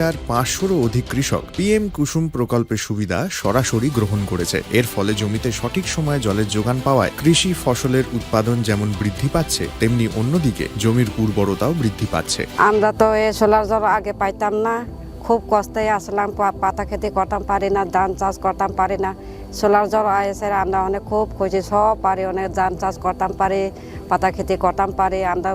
500-রও অধিক কৃষক পিএম কুসুম প্রকল্পের সুবিধা সরাসরি গ্রহণ করেছে। এর ফলে জমিতে সঠিক সময়ে জলের যোগান পাওয়ায় কৃষি ফসলের উৎপাদন যেমন বৃদ্ধি পাচ্ছে, তেমনি অন্যদিকে জমির উর্বরতাও বৃদ্ধি পাচ্ছে। আমরা তো এই সোলার জল আগে পাইতাম না, খুব কষ্টে আসলাম, পাতা খেতে করতাম পারি না, ধান চাষ করতাম পারি না। সোলার জল এসে আমরা অনেক খুব খুশি, সব পারি, অনেক ধান চাষ করতাম পারি, পাতা খেতে করতাম পারি, আমরা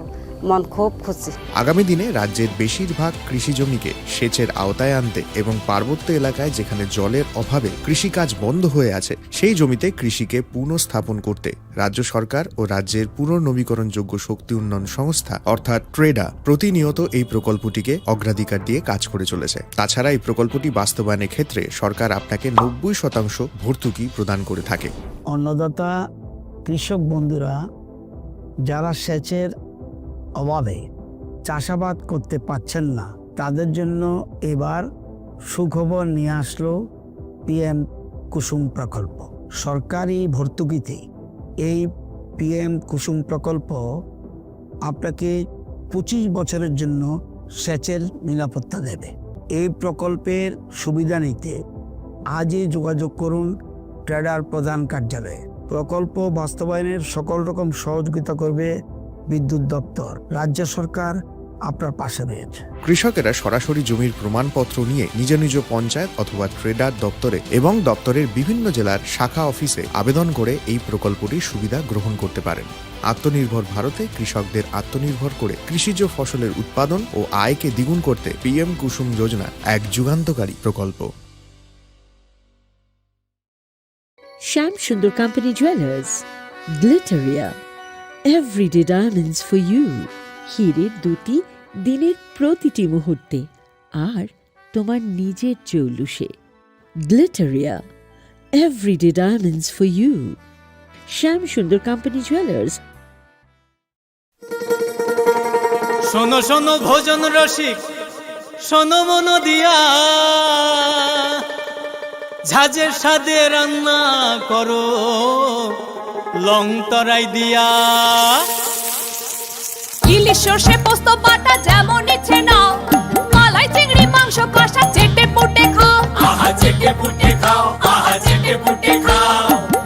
মন খুব খুশি। আগামী দিনে রাজ্যের বেশিরভাগ কৃষি জমিকে সেচের আওতায় আনতে এবং পার্বত্য এলাকায় যেখানে জলের অভাবে কৃষিকাজ বন্ধ হয়ে আছে, সেই জমিতে কৃষিকে পুনঃস্থাপন করতে রাজ্য সরকার ও রাজ্যের পুনর্নবীকরণযোগ্য শক্তি উন্নয়ন সংস্থা অর্থাৎ ট্রেডা প্রতিনিয়ত এই প্রকল্পটিকে অগ্রাধিকার দিয়ে কাজ করে চলেছে। তাছাড়া এই প্রকল্পটি বাস্তবায়নের ক্ষেত্রে সরকার আপনাকে 90% ভর্তুকি প্রদান করে থাকে। অন্নদাতা কৃষক বন্ধুরা যারা সেচের অভাবে চাষাবাদ করতে পারছেন না, তাদের জন্য এবার সুখবর নিয়ে আসলো পিএম কুসুম প্রকল্প। সরকারি ভর্তুকিতে এই পিএম কুসুম প্রকল্প আপনাকে 25 বছরের জন্য সেচের নিরাপত্তা দেবে। এই প্রকল্পের সুবিধা নিতে আজই যোগাযোগ করুন ট্রেডার প্রধান কার্যালয়ে। প্রকল্প বাস্তবায়নের সকল রকম সহযোগিতা করবে বিদ্যুৎ দপ্তর। রাজ্য সরকার আপনার পাশে রয়েছে। কৃষকেরা সরাসরি জমির প্রমাণপত্র নিয়ে নিজ নিজ পঞ্চায়েত অথবা ট্রেডার দপ্তরে এবং দপ্তরের বিভিন্ন জেলার শাখা অফিসে আবেদন করে এই প্রকল্পটির সুবিধা গ্রহণ করতে পারেন। আত্মনির্ভর ভারতে কৃষকদের আত্মনির্ভর করে কৃষিজ ফসলের উৎপাদন ও আয়কে দ্বিগুণ করতে পিএম কুসুম যোজনা এক যুগান্তকারী প্রকল্প। Shyam Sundar company jewellers, Glitteria, everyday diamonds for you. হীরের দুটি দিনের প্রতিটি মুহূর্তে আর তোমার নিজের জৌলুসে। Glitteria, everyday diamonds for you. Shyam Sundar company jewellers. শোনো শোনো ভোজন রসিক, শোনো মন দিয়া, ঝাঁঝের স্বাদে রান্না করো লং তরাই দিয়া। ইলিশ সর্ষে পোস্ত বাটা যেমন ইচ্ছে নাও, মালাই চিংড়ি মাংস কষা চেটে পুটে খাও, আহা চেটে পুটে খাও, আহা চেটে পুটে খাও।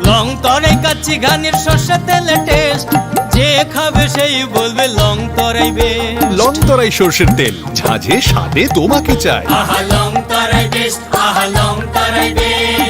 লং তরাই কাচ্চি ঘানির সর্ষে তেলে টেস্ট, যে খাবে সেই বলবে লং তরাই বেশ। লং তরাই সর্ষের তেল, ঝাঁঝে স্বাদে তোমাকে চাই। আহা লং তরাই বেস্ট, আহা লং তরাই বেস্ট।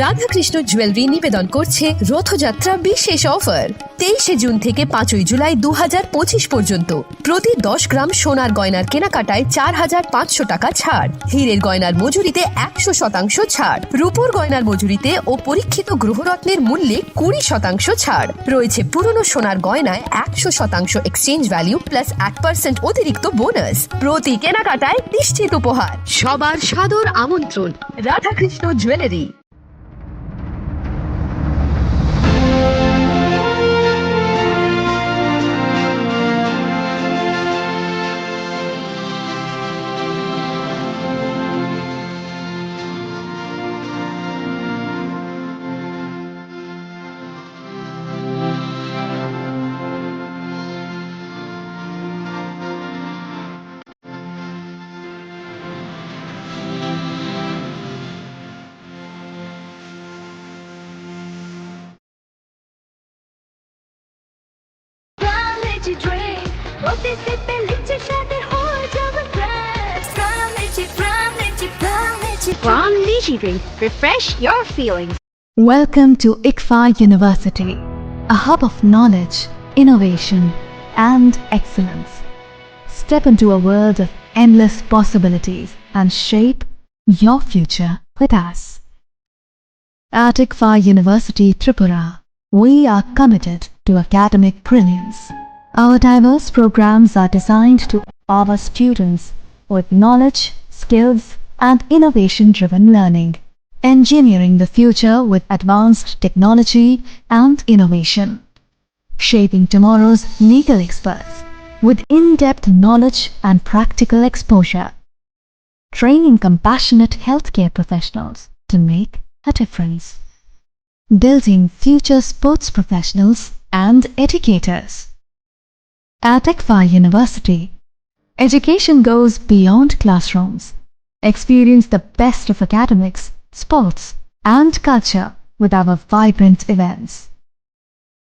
রাধাকৃষ্ণ জুয়েলারি নিবেদন করছে রথযাত্রা বিশেষ অফার। 23 জুন থেকে 5 জুলাই 2025 পর্যন্ত প্রতি 10 গ্রাম সোনার গয়নার কেনাকাটায় 4500 টাকা ছাড়, হীরের গয়নার মজুরিতে 100% ছাড়, রূপোর গয়নার মজুরিতে ও পরীক্ষিত গ্রহরত্নের মূল্যে 20% ছাড় রয়েছে। পুরনো সোনার গয়নায় 100% এক্সচেঞ্জ ভ্যালু প্লাস 1% অতিরিক্ত বোনাস। প্রতি কেনাকাটায় নিশ্চিত উপহার। সবার সাদর আমন্ত্রণ Radhakrishna jewellery. Crown Lychee Drink. Refresh your feelings. Welcome to Englsih University, a hub of knowledge, innovation, and excellence. Step into a world of endless possibilities and shape your future with us. At ICFA University Tripura, we are committed to academic brilliance. Our diverse programs are designed to empower students with knowledge, skills, and innovation-driven learning, engineering the future with advanced technology and innovation, shaping tomorrow's legal experts with in-depth knowledge and practical exposure, training compassionate healthcare professionals to make a difference, building future sports professionals and educators. At ICFA University, education goes beyond classrooms. Experience the best of academics, sports, and culture with our vibrant events.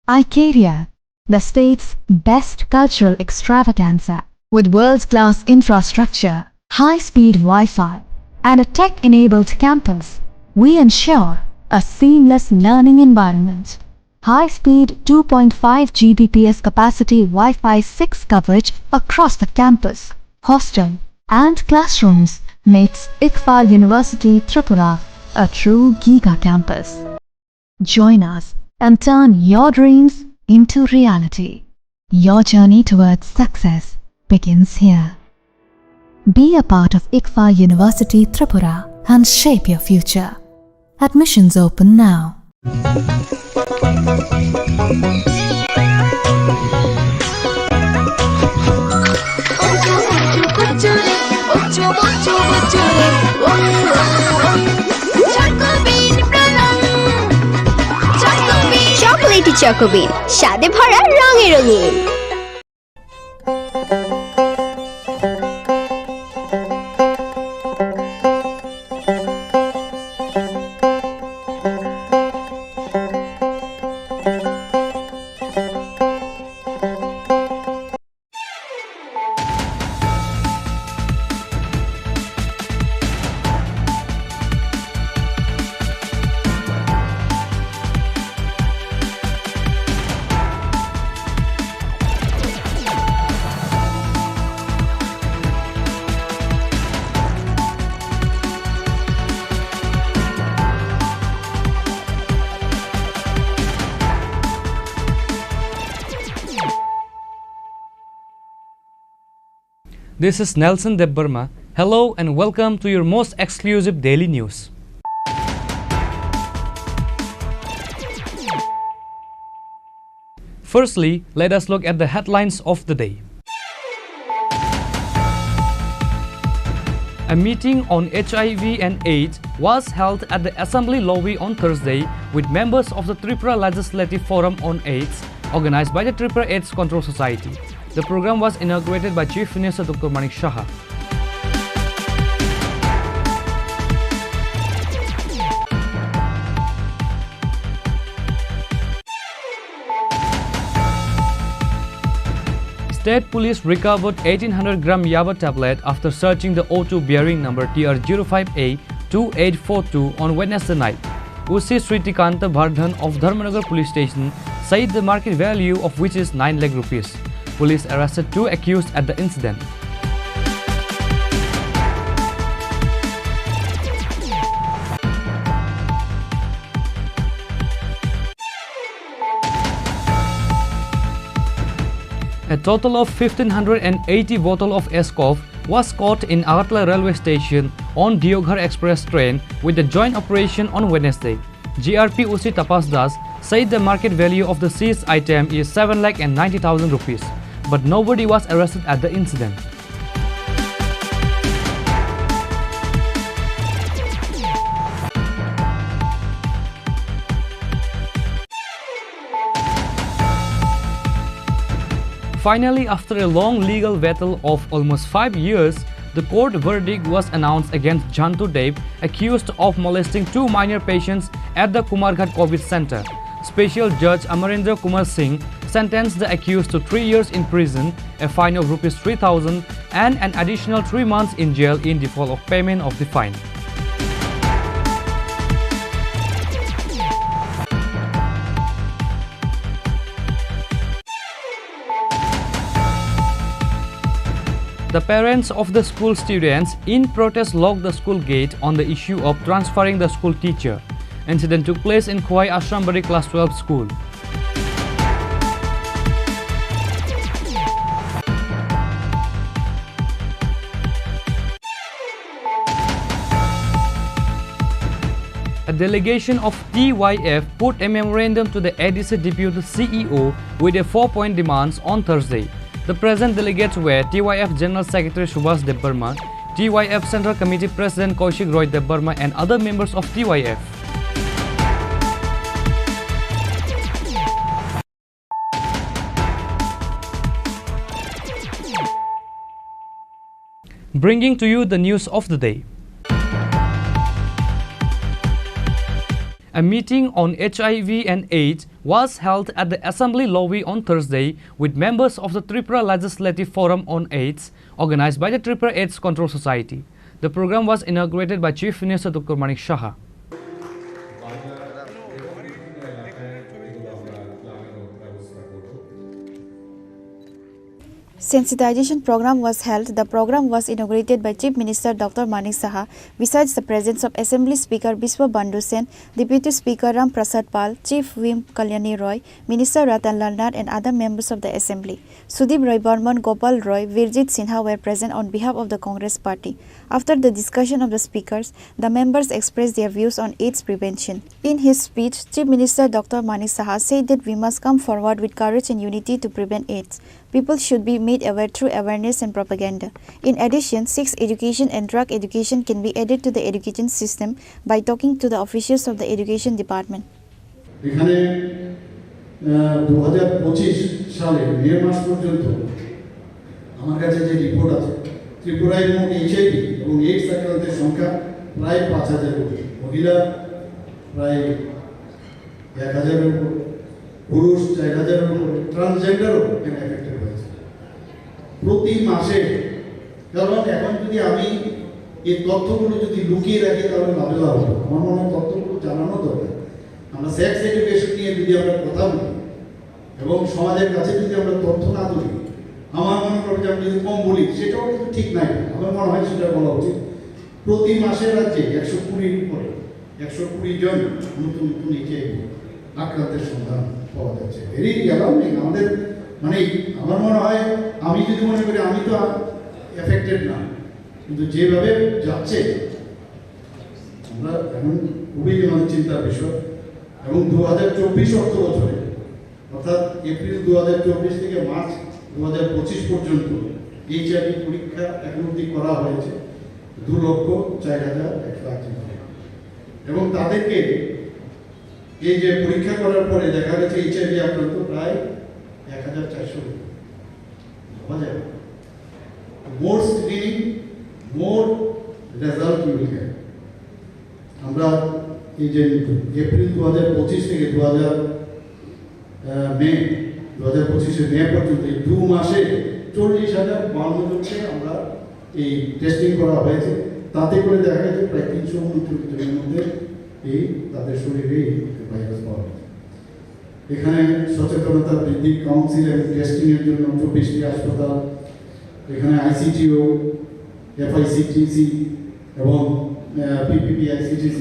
Icaria, the state's best cultural extravaganza, with world-class infrastructure, high-speed Wi-Fi, and a tech-enabled campus, we ensure a seamless learning environment. High-speed 2.5 Gbps capacity Wi-Fi 6 coverage across the campus, hostel, and classrooms makes ICFA University Tripura a true giga campus. Join us and turn your dreams into reality. Your journey towards success begins here. Be a part of ICFA University Tripura and shape your future. Admissions open now. Chocolatey চকোবিন স্বাদে ভরা রঙে রঙিন। This is Nelson Debbarma. Hello and welcome to your most exclusive daily news. Firstly, let us look at the headlines of the day. A meeting on HIV and AIDS was held at the Assembly lobby on Thursday with members of the Tripura Legislative Forum on AIDS, organized by the Tripura AIDS Control Society. The program was inaugurated by Chief Minister Dr. Manik Saha. State Police recovered 1800-gram Yaba tablet after searching the O2 bearing number TR05A2842 on Wednesday night. Usi Sritikanta Bardhan of Dharmanagar Police Station said the market value of which is 9 lakh rupees. Police arrested 2 accused at the incident. A total of 1580 bottles of Eskov was caught in Agartala railway station on Deoghar Express train with the joint operation on Wednesday. GRP Usi Tapas Das said the market value of the seized item is 7,90,000 rupees, but nobody was arrested at the incident. Finally, after a long legal battle of almost 5 years, the court verdict was announced against Jantu Dev, accused of molesting 2 minor patients at the Kumarghat COVID Center. Special Judge Amarendra Kumar Singh sentenced the accused to 3 years in prison, a fine of Rs 3,000 and an additional 3 months in jail in default of payment of the fine. The parents of the school students in protest locked the school gate on the issue of transferring the school teacher. Incident took place in Khwai Ashrambari Class 12 school. A delegation of TYF put a memorandum to the ADC Deputy CEO with a 4-point demands on Thursday. The present delegates were TYF General Secretary Subhas Debbarma, TYF Central Committee President Kaushik Roy Debbarma and other members of TYF. Bringing to you the news of the day. A meeting on HIV and AIDS was held at the Assembly lobby on Thursday with members of the Tripura Legislative Forum on AIDS, organized by the Tripura AIDS Control Society. The program was inaugurated by Chief Minister Dr. Manik Saha. Sensitization program was held. The program was inaugurated by Chief Minister Dr. Manik Saha. Besides the presence of Assembly Speaker Biswa Bandhu Sen, Deputy Speaker Ram Prasad Pal, Chief Whip Kalyani Roy, Minister Ratan Lal Nath and other members of the Assembly. Sudip Roy Barman, Gopal Roy, Virjit Sinha were present on behalf of the Congress Party. After the discussion of the speakers, the members expressed their views on AIDS prevention. In his speech, Chief Minister Dr. Manik Saha said that we must come forward with courage and unity to prevent AIDS. People should be made aware through awareness and propaganda. In addition, sex education and drug education can be added to the education system by talking to the officials of the education department. এখানে 2025 সালে মে মাস পর্যন্ত আমার কাছে যে report আছে ত্রিপুরায় মোট HIV এবং AIDS আক্রান্তের সংখ্যা প্রায় 5000 কোটি, মহিলা প্রায় 1000 এর উপর, পুরুষ 4000 এর উপর, ট্রান্সজেন্ডারও এখানে এফেক্টেড হয়েছে প্রতি মাসে। কারণ এখন যদি আমি এই তথ্যগুলো যদি লুকিয়ে রাখি তাহলে লাভ হবে। আমার মনে হয় তথ্যগুলো জানানো দরকার। আমরা সেক্স এডুকেশন নিয়ে যদি আমরা কথা বলি এবং সমাজের কাছে যদি আমরা তথ্য না তুলি, আমার মনে করি যে আমি যদি কম বলি সেটাও কিন্তু ঠিক নাই। আমার মনে হয় সেটা বলা উচিত। প্রতি মাসে রাজ্যে 120 উপরে 120 জন নতুন নতুন HIV আক্রান্তের সন্ধান পাওয়া যাচ্ছে। Very alarming. আমাদের মানে আমার মনে হয় আমি যদি মনে করি আমি তো এফেক্টেড না, কিন্তু যেভাবে যাচ্ছে আমরা এখন খুবই আমাদের চিন্তার বিষয়। এবং 2024 অর্থ বছরে অর্থাৎ এপ্রিল 2024 থেকে মার্চ 2025 পর্যন্ত HIV পরীক্ষা এখন অবধি করা হয়েছে 2,04,108 এবং তাদেরকে এই যে পরীক্ষা করার পরে দেখা গেছে HIV আক্রান্ত প্রায় 1400। More screening more result will get. আমরা এই যে এপ্রিল 2025 থেকে 2025 মে পর্যন্ত এই 2 মাসে 40,052 জনকে আমরা এই টেস্টিং করা হয়েছে। তাতে করে দেখা গেছে প্রায় 329 জনের মধ্যে এই তাদের শরীরে ভাইরাস পাওয়া গেছে। এখানে সচেতনতা বৃদ্ধি, কাউন্সিল এবং টেস্টিং এর জন্য 24টি হাসপাতাল, এখানে ICTO, FICTC এবং PPPICTC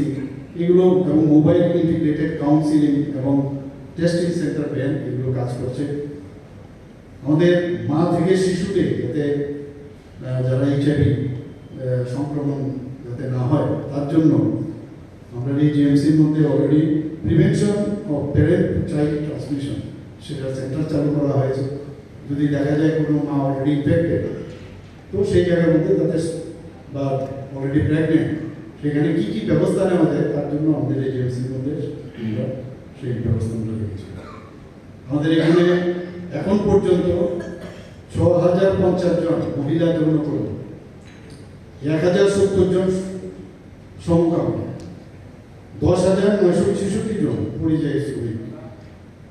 এগুলো এবং মোবাইল ইন্টিগ্রেটেড কাউন্সিলিং এবং টেস্টিং সেন্টার ভ্যান এগুলো কাজ করছে। আমাদের মা থেকে শিশুতে যাতে যারা HIV সংক্রমণ যাতে না হয় তার জন্য আমরা এই জিএমসির মধ্যে already prevention of parent to child transmission সেটা সেন্টার চালু করা হয়েছে। যদি দেখা যায় কোনো মা অলরেডি ইনফেক্টেড তো সেই জায়গার মধ্যে তাদের বা অলরেডি প্রেগনেন্ট সেখানে কী কী ব্যবস্থা নেওয়া যায় তার জন্য আমাদের এই জিএমসির মধ্যে আমরা সেই ব্যবস্থাগুলো রেখেছি। আমাদের এখানে এখন পর্যন্ত 6,050 জন মহিলা যৌনকর্মী, 1,070 জন সমকামী, 10,966 জন পরিযায়ী শ্রমিক,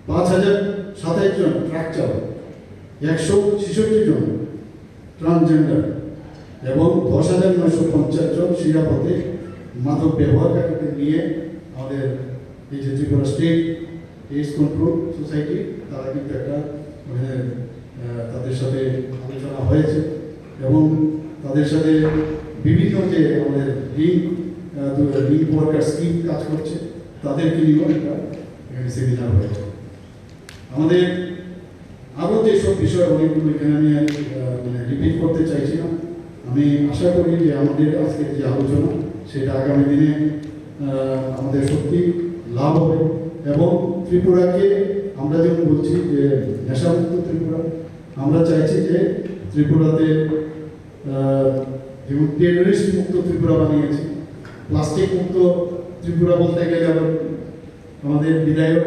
5,027 জন ট্রাক চালক, 166 জন ট্রান্সজেন্ডার এবং 10,950 জন শিরাপথে মাদক ব্যবহারকারীদের নিয়ে আমাদের এই যে Tripura state AIDS control society তারা কিন্তু একটা তাদের সাথে আলোচনা হয়েছে এবং তাদের সাথে বিভিন্ন যে আমাদের লিঙ্ক ওয়ার্কার স্কিম কাজ করছে। তাদেরকে নিয়েও একটা সেমিনার হয়েছে। আমাদের আরও যেসব বিষয় অনেকগুলো এখানে আমি মানে রিপিট করতে চাইছি না। আমি আশা করি যে আমাদের আজকের যে আলোচনা সেটা আগামী দিনে আমাদের সত্যি লাভ হবে এবং ত্রিপুরাকে আমরা যেমন বলছি যে নেশামুক্ত ত্রিপুরা, আমরা চাইছি যে ত্রিপুরাতে যেমন টেররিস্ট মুক্ত ত্রিপুরা বানিয়েছি, প্লাস্টিক মুক্ত ত্রিপুরা বলতে গেলে আবার আমাদের বিধায়ক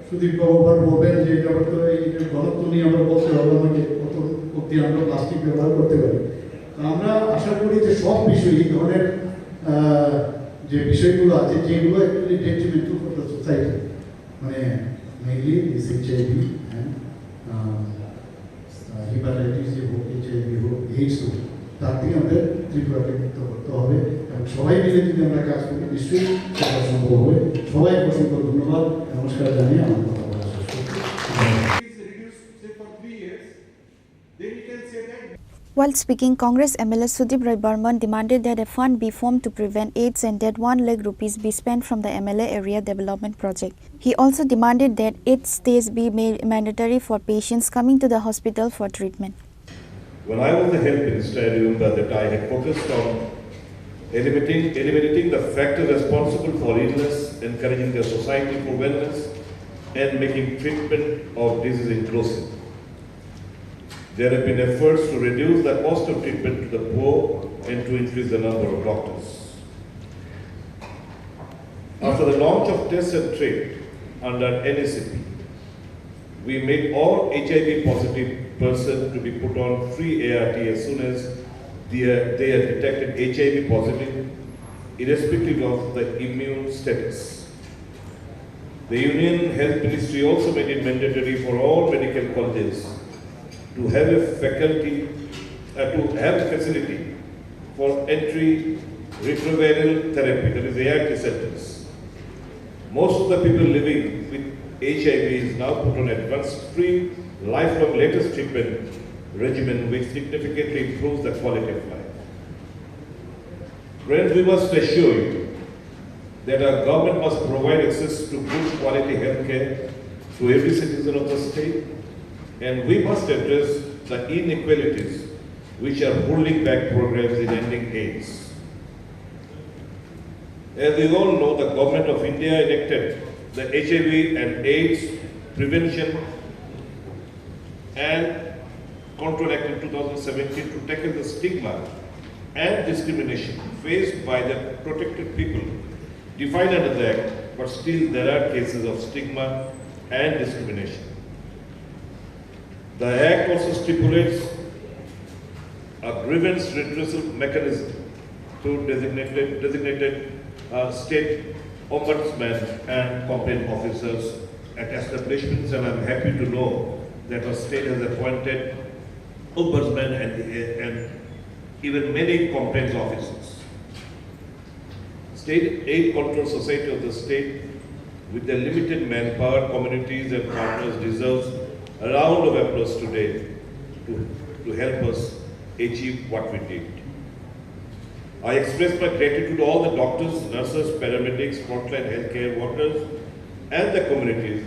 সুদীপ বাবুভার বলবেন যে এটা তো এই ঘনত্ব নিয়ে আমরা বলতে হবে আমাকে কত অব্দি আমরা প্লাস্টিক ব্যবহার করতে পারি। আমরা আশা করি যে সব বিষয় এই ধরনের যে বিষয়গুলো আছে যেগুলো actually detrimental for the society, মানে mainly this HIV and hepatitis যে হোক, এইচআইভি হোক, এইডস হোক, তার থেকে আমাদের ত্রিপুরাকে মুক্ত করতে হবে এবং সবাই মিলে যদি আমরা কাজ করি নিশ্চয়ই সেটা সম্ভব হবে। সবাই অসংখ্য ধন্যবাদ, নমস্কার জানিয়ে আমার কথা বলা শেষ করছি। While speaking, Congress MLA Sudip Rai Burman demanded that a fund be formed to prevent AIDS and that 1 lakh rupees be spent from the MLA Area Development Project. He also demanded that AIDS stays be made mandatory for patients coming to the hospital for treatment. When I was the health minister, I remember that I had focused on eliminating the factors responsible for illness, encouraging the society for wellness, and making treatment of disease inclusive. There have been efforts to reduce the cost of treatment to the poor and to increase the number of doctors. After the launch of Test and Treat under NACP, we made all HIV positive persons to be put on free ART as soon as they are detected HIV positive, irrespective of the immune status. The Union Health Ministry also made it mandatory for all medical colleges to have a facility for entry retroviral therapy, that is ART centers. Most of the people living with HIV is now put on advanced free lifelong latest treatment regimen which significantly improves the quality of life. Friends, we must assure you that our government must provide access to good quality health care to every citizen of the state, and we must address the inequalities which are holding back progress in ending AIDS. As we all know, the Government of India enacted the HIV and AIDS Prevention and Control Act in 2017 to tackle the stigma and discrimination faced by the protected people defined under the Act, but still there are cases of stigma and discrimination. The Act also stipulates a grievance redressal mechanism through designated state ombudsmen and complaint officers at establishments, and I'm happy to know that our state has appointed ombudsmen and even many complaints officers. State Aid Control Society of the state, with their limited manpower, communities and partners, deserves a round of applause today to help us achieve what we did. I express my gratitude to all the doctors, nurses, paramedics, frontline healthcare workers, and the communities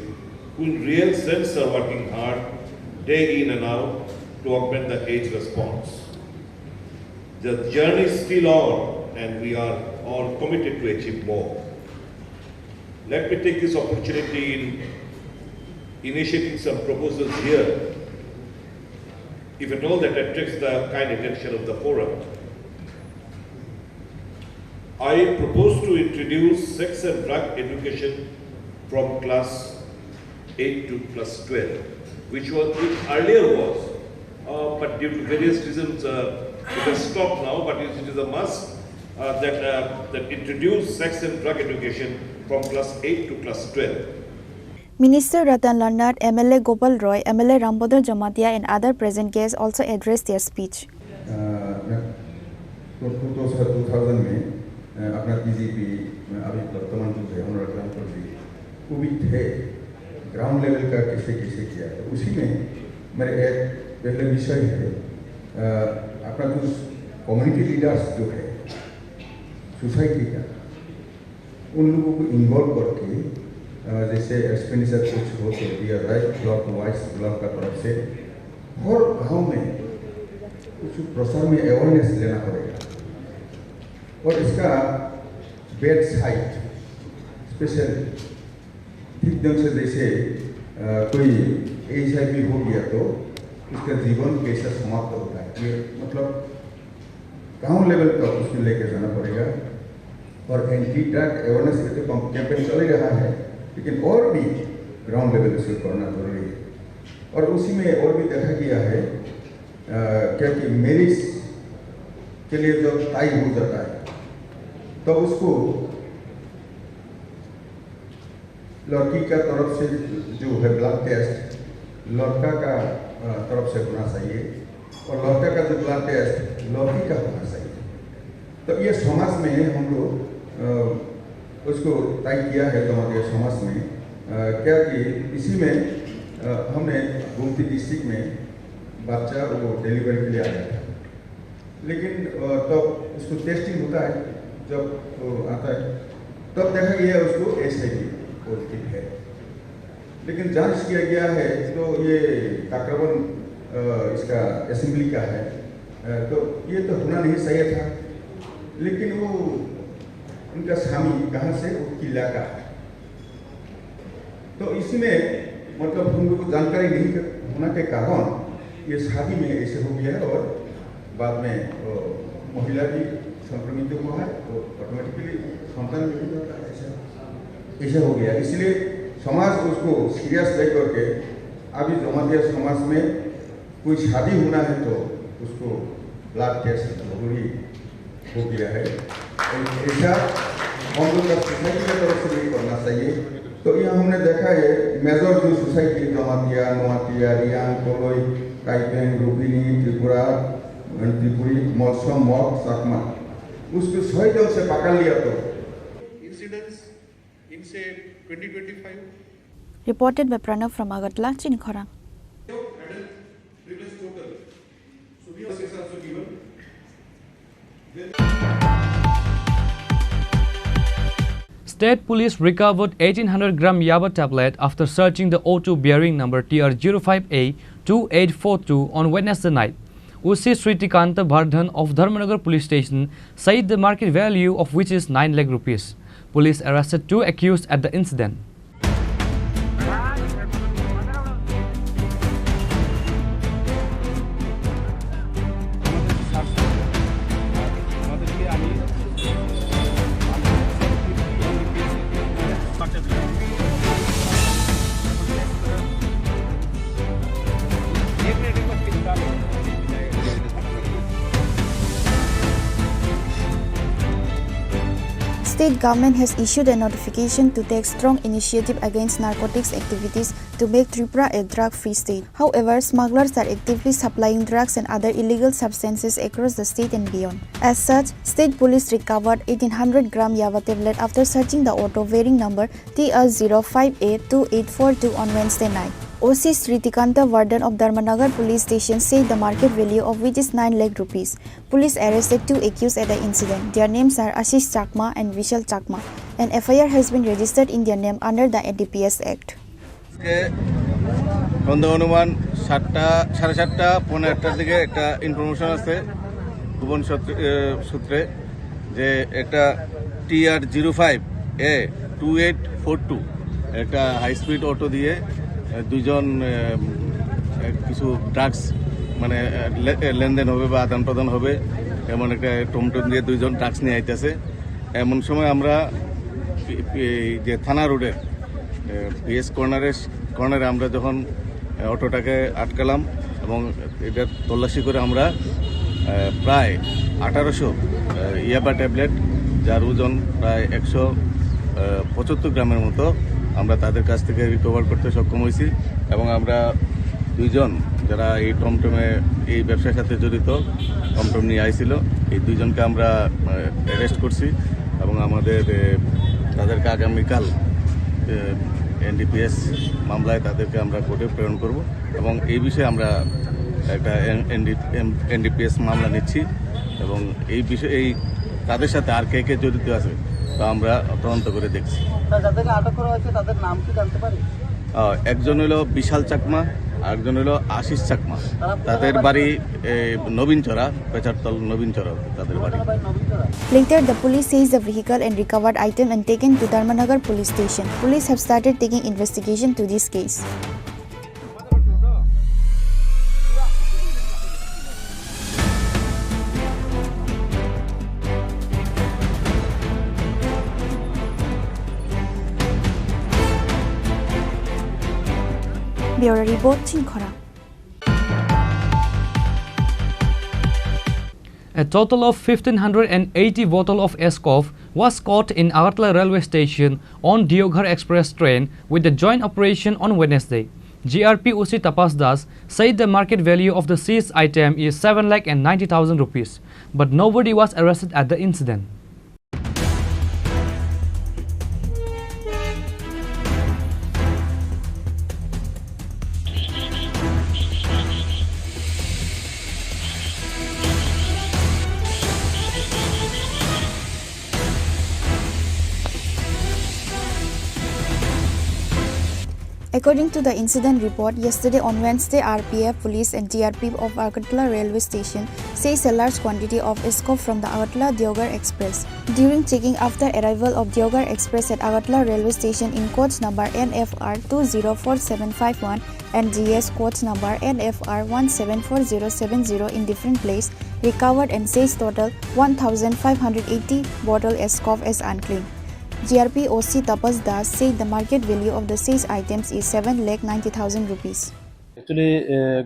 who in real sense are working hard day in and out to augment the AIDS response. The journey is still on, and we are all committed to achieve more. Let me take this opportunity in initiating some proposals here, if at all that attracts the kind attention of the forum. I propose to introduce sex and drug education from class 8 to class 12, which earlier was, but due to various reasons it has stopped now, but it is a must that introduce sex and drug education from class 8 to class 12. Minister Ratan Lannat, MLA Gopal Roy, MLA Rambodar Jamatia and other present guests also addressed their speech. 2000 में अपना BJP अभी वर्तमान जो है उन्होंने ग्राम पर भी Covid है ग्राउंड लेवल का कैसे कैसे किया तो उसी में मेरे एक पहले विषय है अपना जो कम्युनिटी लीडर्स जो है सोसाइटी का उन लोगों को इन्वॉल्व करके जैसे एक्सपेंडिचर कुछ हो तो दिया जाए ब्लॉक वाइज ब्लॉक का तरफ से, हर गाँव में कुछ प्रसार में अवेयरनेस लेना पड़ेगा। और इसका बेड साइड स्पेशल ठीक ढंग से, जैसे कोई HIV हो गया तो उसका जीवन कैसा समाप्त होता है, ये मतलब गांव लेवल तक उसमें लेके जाना पड़ेगा। और एंटी ड्रग अवेयरनेस के तो कैंपेन चल ही रहा है, लेकिन और भी ग्राउंड लेवल से करना जरूरी है। और उसी में और भी देखा गया है क्या कि मैरिज के लिए जब तय हो जाता है तो उसको लड़की का तरफ से जो है ब्लड टेस्ट लड़का का तरफ से होना चाहिए, और लड़का का जो ब्लड टेस्ट लड़की का होना चाहिए। तो ये समाज में हम लोग उसको तय किया है हमारे समाज में, क्या कि इसी में हमने गोमती डिस्ट्रिक्ट में बच्चा वो डिलीवरी के लिए आया था, लेकिन तब उसको टेस्टिंग होता है, जब आता है तब देखा गया उसको HIV पॉजिटिव है। लेकिन जांच किया गया है तो ये काकरावन इसका असेंबली का है, तो ये तो होना नहीं चाहिए था, लेकिन वो उनका स्वामी कहाँ से वो किला का है। तो इसमें मतलब हम लोग को जानकारी नहीं होने के कारण ये शादी में ऐसे हो गया है, और बाद में महिला भी संक्रमित हुआ है, तो ऑटोमेटिकली संतान भी ऐसा हो गया। इसलिए समाज उसको सीरियस ले करके अभी जमातिया समाज में कोई शादी होना है तो उसको ब्लड टेस्ट जरूरी हो गया है। ऐसा हम लोग का सोसाइटी की तरफ से नहीं करना चाहिए। तो यहाँ हमने देखा है मेजर जो सोसाइटी जमातिया, नोआतिया, रियांग, कोलोई, काइपेन, रूबिनी, त्रिपुरा, त्रिपुरी, मौसम, मौत, साकमा, उसको सही ढंग से पकड़ लिया तो इंसिडेंस इनसे 2025 Reported by Pranav from Agartala, Chini Khorang. State police recovered 1800 gram yaba tablet after searching the auto bearing number TR05A2842 on Wednesday night. OC Sritikanta Bardhan of Dharmanagar police station said the market value of which is 9 lakh rupees. Police arrested 2 accused at the incident. State government has issued a notification to take strong initiative against narcotics activities to make Tripura a drug-free state. However, smugglers are actively supplying drugs and other illegal substances across the state and beyond. As such, state police recovered 1800 gram yaba tablet after searching the auto bearing number TR05A2842 on Wednesday night. OC Sritikanta Vardan of Dharmanagar police station said the market value of which is 9 lakh rupees. Police arrested 2 accused at the incident. Their names are Ashish Chakma and Vishal Chakma. An FIR has been registered in their name under the NDPS Act. অনুমান 7:30 পৌনে 8টার দিকে একটা information আছে গোপন সূত্রে যে একটা TR05A2842 একটা হাই স্পিড অটো দিয়ে দুইজন কিছু ড্রাগস মানে লেনদেন হবে বা আদান প্রদান হবে এমন একটা টমটম দিয়ে দুইজন ড্রাগস নিয়ে আইতেছে। এমন সময় আমরা যে থানা রোডের পিএস কর্নারে আমরা যখন অটোটাকে আটকালাম এবং এটা তল্লাশি করে আমরা প্রায় 1800 ইয়াবা ট্যাবলেট যার ওজন প্রায় 175 গ্রামের মতো আমরা তাদের কাছ থেকে রিকভার করতে সক্ষম হয়েছি এবং আমরা দুইজন যারা এই টমটমে এই ব্যবসার সাথে জড়িত টমটম নিয়ে আইছিল এই দুইজনকে আমরা অ্যারেস্ট করছি এবং আমাদের তাদেরকে আগামীকাল এনডিপিএস মামলায় তাদেরকে আমরা কোর্টে প্রেরণ করব এবং এই বিষয়ে আমরা একটা এনডিপিএস মামলা নিচ্ছি এবং এই বিষয়ে তাদের সাথে আর কে কে জড়িত আছে তো আমরা তদন্ত করে দেখছি। যাদেরকে আটক করা হয়েছে তাদের নাম কি জানতে পারি? একজন হলো বিশাল চাকমা, আরেকজন হলো আশিস চাকমা। তাদের বাড়ি নবীনচরা, পেচারতল নবীনচরা তাদের বাড়ি। Later, the police seized the vehicle and recovered item and taken to Dharmanagar police station. Police have started taking investigation to this case. Bureau Report, Chini Khorang. A total of 1,580 bottles of Eskov was caught in Agartala railway station on Deoghar Express train with the joint operation on Wednesday. GRP OC Tapas Das said the market value of the seized item is 7,90,000 rupees, but nobody was arrested at the incident. According to the incident report, yesterday on Wednesday, RPF, police and GRP of Agartala railway station seized a large quantity of Eskov from the Agartala-Deoghar Express. During checking after arrival of Deoghar Express at Agartala railway station in coach number NFR 204751 and GS coach number NFR 174070 in different place, recovered and seized total 1,580 bottle Eskov as unclaimed. GRP OC Tapas Das said the market value of the seized items is 7,90,000 rupees. Actually,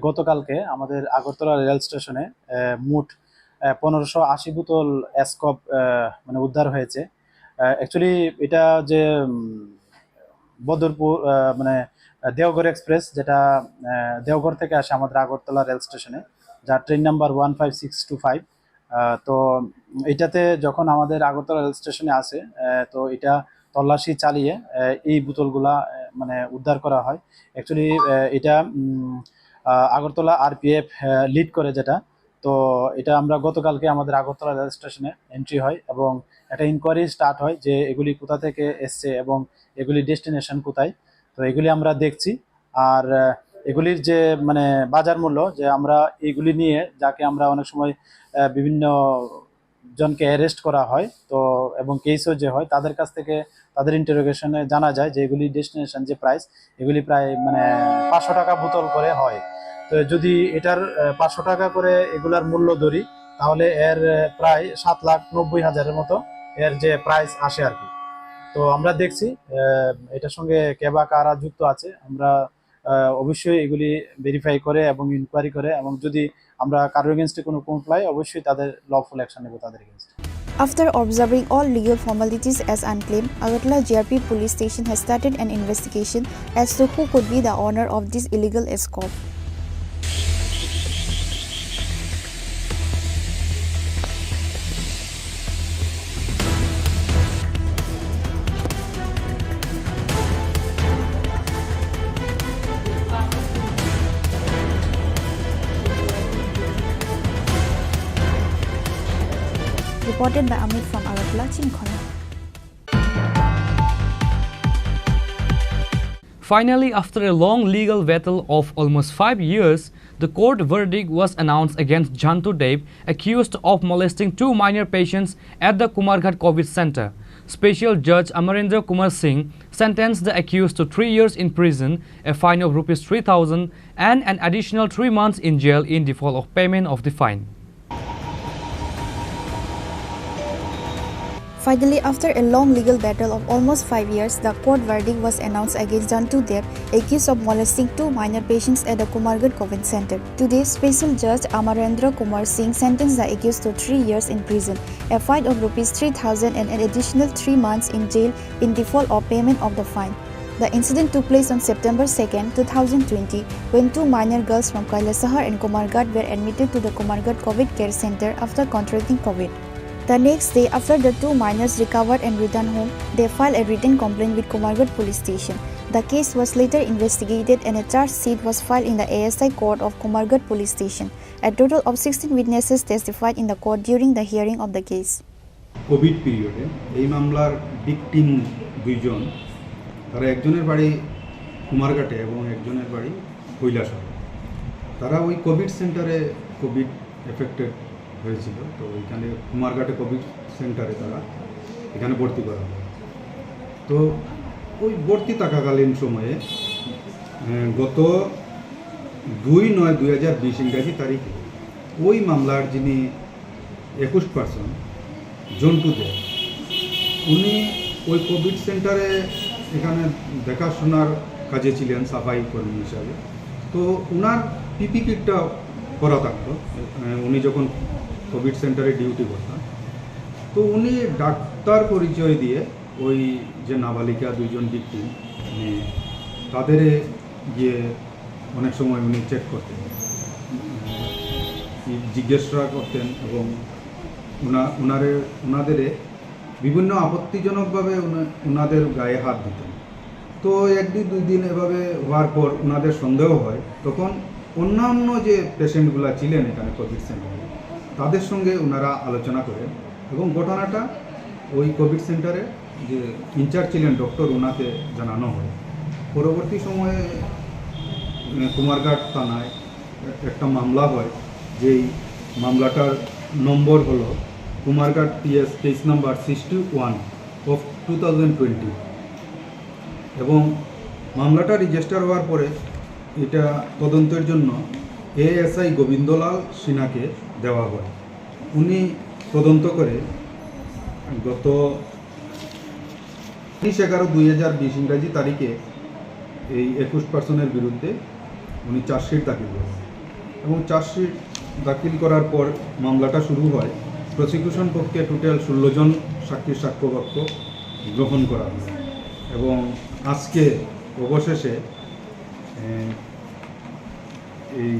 গতকালকে আমাদের Agartala rail স্টেশনে মোট 1580 বোতল এসকপ মানে উদ্ধার হয়েছে। Actually এটা যে বদরপুর মানে দেওঘর এক্সপ্রেস, যেটা দেওঘর থেকে আসে আমাদের আগরতলা রেল স্টেশনে, যার ট্রেন নাম্বার 15625। তো এটাতে যখন আমাদের আগরতলা রেল স্টেশনে আসে, তো এটা তল্লাশি চালিয়ে এই বোতলগুলা মানে উদ্ধার করা হয়। অ্যাকচুয়ালি এটা আগরতলা আরপিএফ লিড করে যেটা, তো এটা আমরা গতকালকে আমাদের আগরতলা রেল স্টেশনে এন্ট্রি হয় এবং একটা ইনকোয়ারি স্টার্ট হয় যে এগুলি কোথা থেকে এসছে এবং এগুলি ডেস্টিনেশন কোথায়। তো এগুলি আমরা দেখছি, আর এগুলির যে মানে বাজার মূল্য, যে আমরা এগুলি নিয়ে যাকে আমরা অনেক সময় বিভিন্ন জনকে অ্যারেস্ট করা হয়, তো এবং কেসও যে হয় তাদের কাছ থেকে তাদের ইন্টারোগেশনে জানা যায় যে এগুলি ডেস্টিনেশন যে প্রাইস, এগুলি প্রায় মানে 500 টাকা বোতল করে হয়। তো যদি এটার 500 টাকা করে এগুলার মূল্য ধরি, তাহলে এর প্রায় 7,90,000-এর মতো এর যে প্রাইস আসে আর কি। তো আমরা দেখছি এটার সঙ্গে কেবা কারা যুক্ত আছে, আমরা অবশ্যই এগুলি ভেরিফাই করে এবং ইনকোয়ারি করে, এবং যদি আমরা কারো এগেইনস্টে কোনো কমপ্লেইন পাই অবশ্যই তাদের লফুল অ্যাকশন নেব তাদের এগেইনস্টে। After observing all legal formalities as unclaimed, Agartala GRP police station has started an investigation as to who could be the owner of this illegal Eskov. Reported by Amit from Agartala, Chini Khorang. Finally, after a long legal battle of almost 5 years, the court verdict was announced against Jantu Dev, accused of molesting 2 minor patients at the Kumarghat COVID Center. Special Judge Amarendra Kumar Singh sentenced the accused to 3 years in prison, a fine of Rs 3,000 and an additional 3 months in jail in default of payment of the fine. Finally, after a long legal battle of almost 5 years, the court verdict was announced against Jantu Dev, accused of molesting 2 minor patients at the Kumarghat COVID Center. Today, Special Judge Amarendra Kumar Singh sentenced the accused to 3 years in prison, a fine of Rs 3,000 and an additional 3 months in jail in default of payment of the fine. The incident took place on September 2, 2020, when 2 minor girls from Kailasahar and Kumarghat were admitted to the Kumarghat COVID Care Center after contracting COVID. The next day, after the 2 minors recovered and returned home, they filed a written complaint with Kumarghat Police Station. The case was later investigated and a charge sheet was filed in the ASI court of Kumarghat Police Station. A total of 16 witnesses testified in the court during the hearing of the case. Covid পিরিয়ডে এই মামলার victim দুইজন, তারা একজনের বাড়ি কুমারঘাটে এবং একজনের বাড়ি কৈলাসহরে। তারা ওই কোভিড সেন্টারে কোভিড এফেক্টেড হয়েছিল, তো ওইখানে কুমারঘাটে কোভিড সেন্টারে তারা এখানে ভর্তি করা হয়। তো ওই ভর্তি থাকাকালীন সময়ে গত 2/9/2020 ইংরাজি তারিখে ওই মামলার যিনি 21% জন্টু দেব, উনি ওই কোভিড সেন্টারে এখানে দেখাশোনার কাজে ছিলেন সাফাই কর্মী হিসাবে। তো ওনার পিপি কিটটা করা থাকতো উনি যখন কোভিড সেন্টারে ডিউটি করতেন। তো উনি ডাক্তার পরিচয় দিয়ে ওই যে নাবালিকা দুইজন ভিকটিম তাদের গিয়ে অনেক সময় উনি চেক করতেন, জিজ্ঞাসা করতেন এবং ওনাদের বিভিন্ন আপত্তিজনকভাবে ওনাদের গায়ে হাত দিতেন। তো 1-2 দিন এভাবে হওয়ার পর ওনাদের সন্দেহ হয়, তখন অন্যান্য যে পেশেন্টগুলো ছিলেন এখানে কোভিড সেন্টারে তাদের সঙ্গে ওনারা আলোচনা করেন এবং ঘটনাটা ওই কোভিড সেন্টারে যে ইনচার্জ ছিলেন ডক্টর, ওনাকে জানানো হয়। পরবর্তী সময়ে কুমারঘাট থানায় একটা মামলা হয়, যেই মামলাটার নম্বর হলো কুমারঘাট PS কেস নাম্বার 61/2020 এবং মামলাটা রেজিস্টার হওয়ার পরে এটা তদন্তের জন্য ASI গোবিন্দলাল সিনহাকে দেওয়া হয়। উনি তদন্ত করে গত 19/11/2020 ইংরাজি তারিখে এই 21% বিরুদ্ধে উনি চার্জশিট দাখিল করেন এবং চার্জশিট দাখিল করার পর মামলাটা শুরু হয়। প্রসিকিউশন পক্ষে টোটাল 16 জন সাক্ষীর সাক্ষ্যবাক্য গ্রহণ করা হয় এবং আজকে অবশেষে এই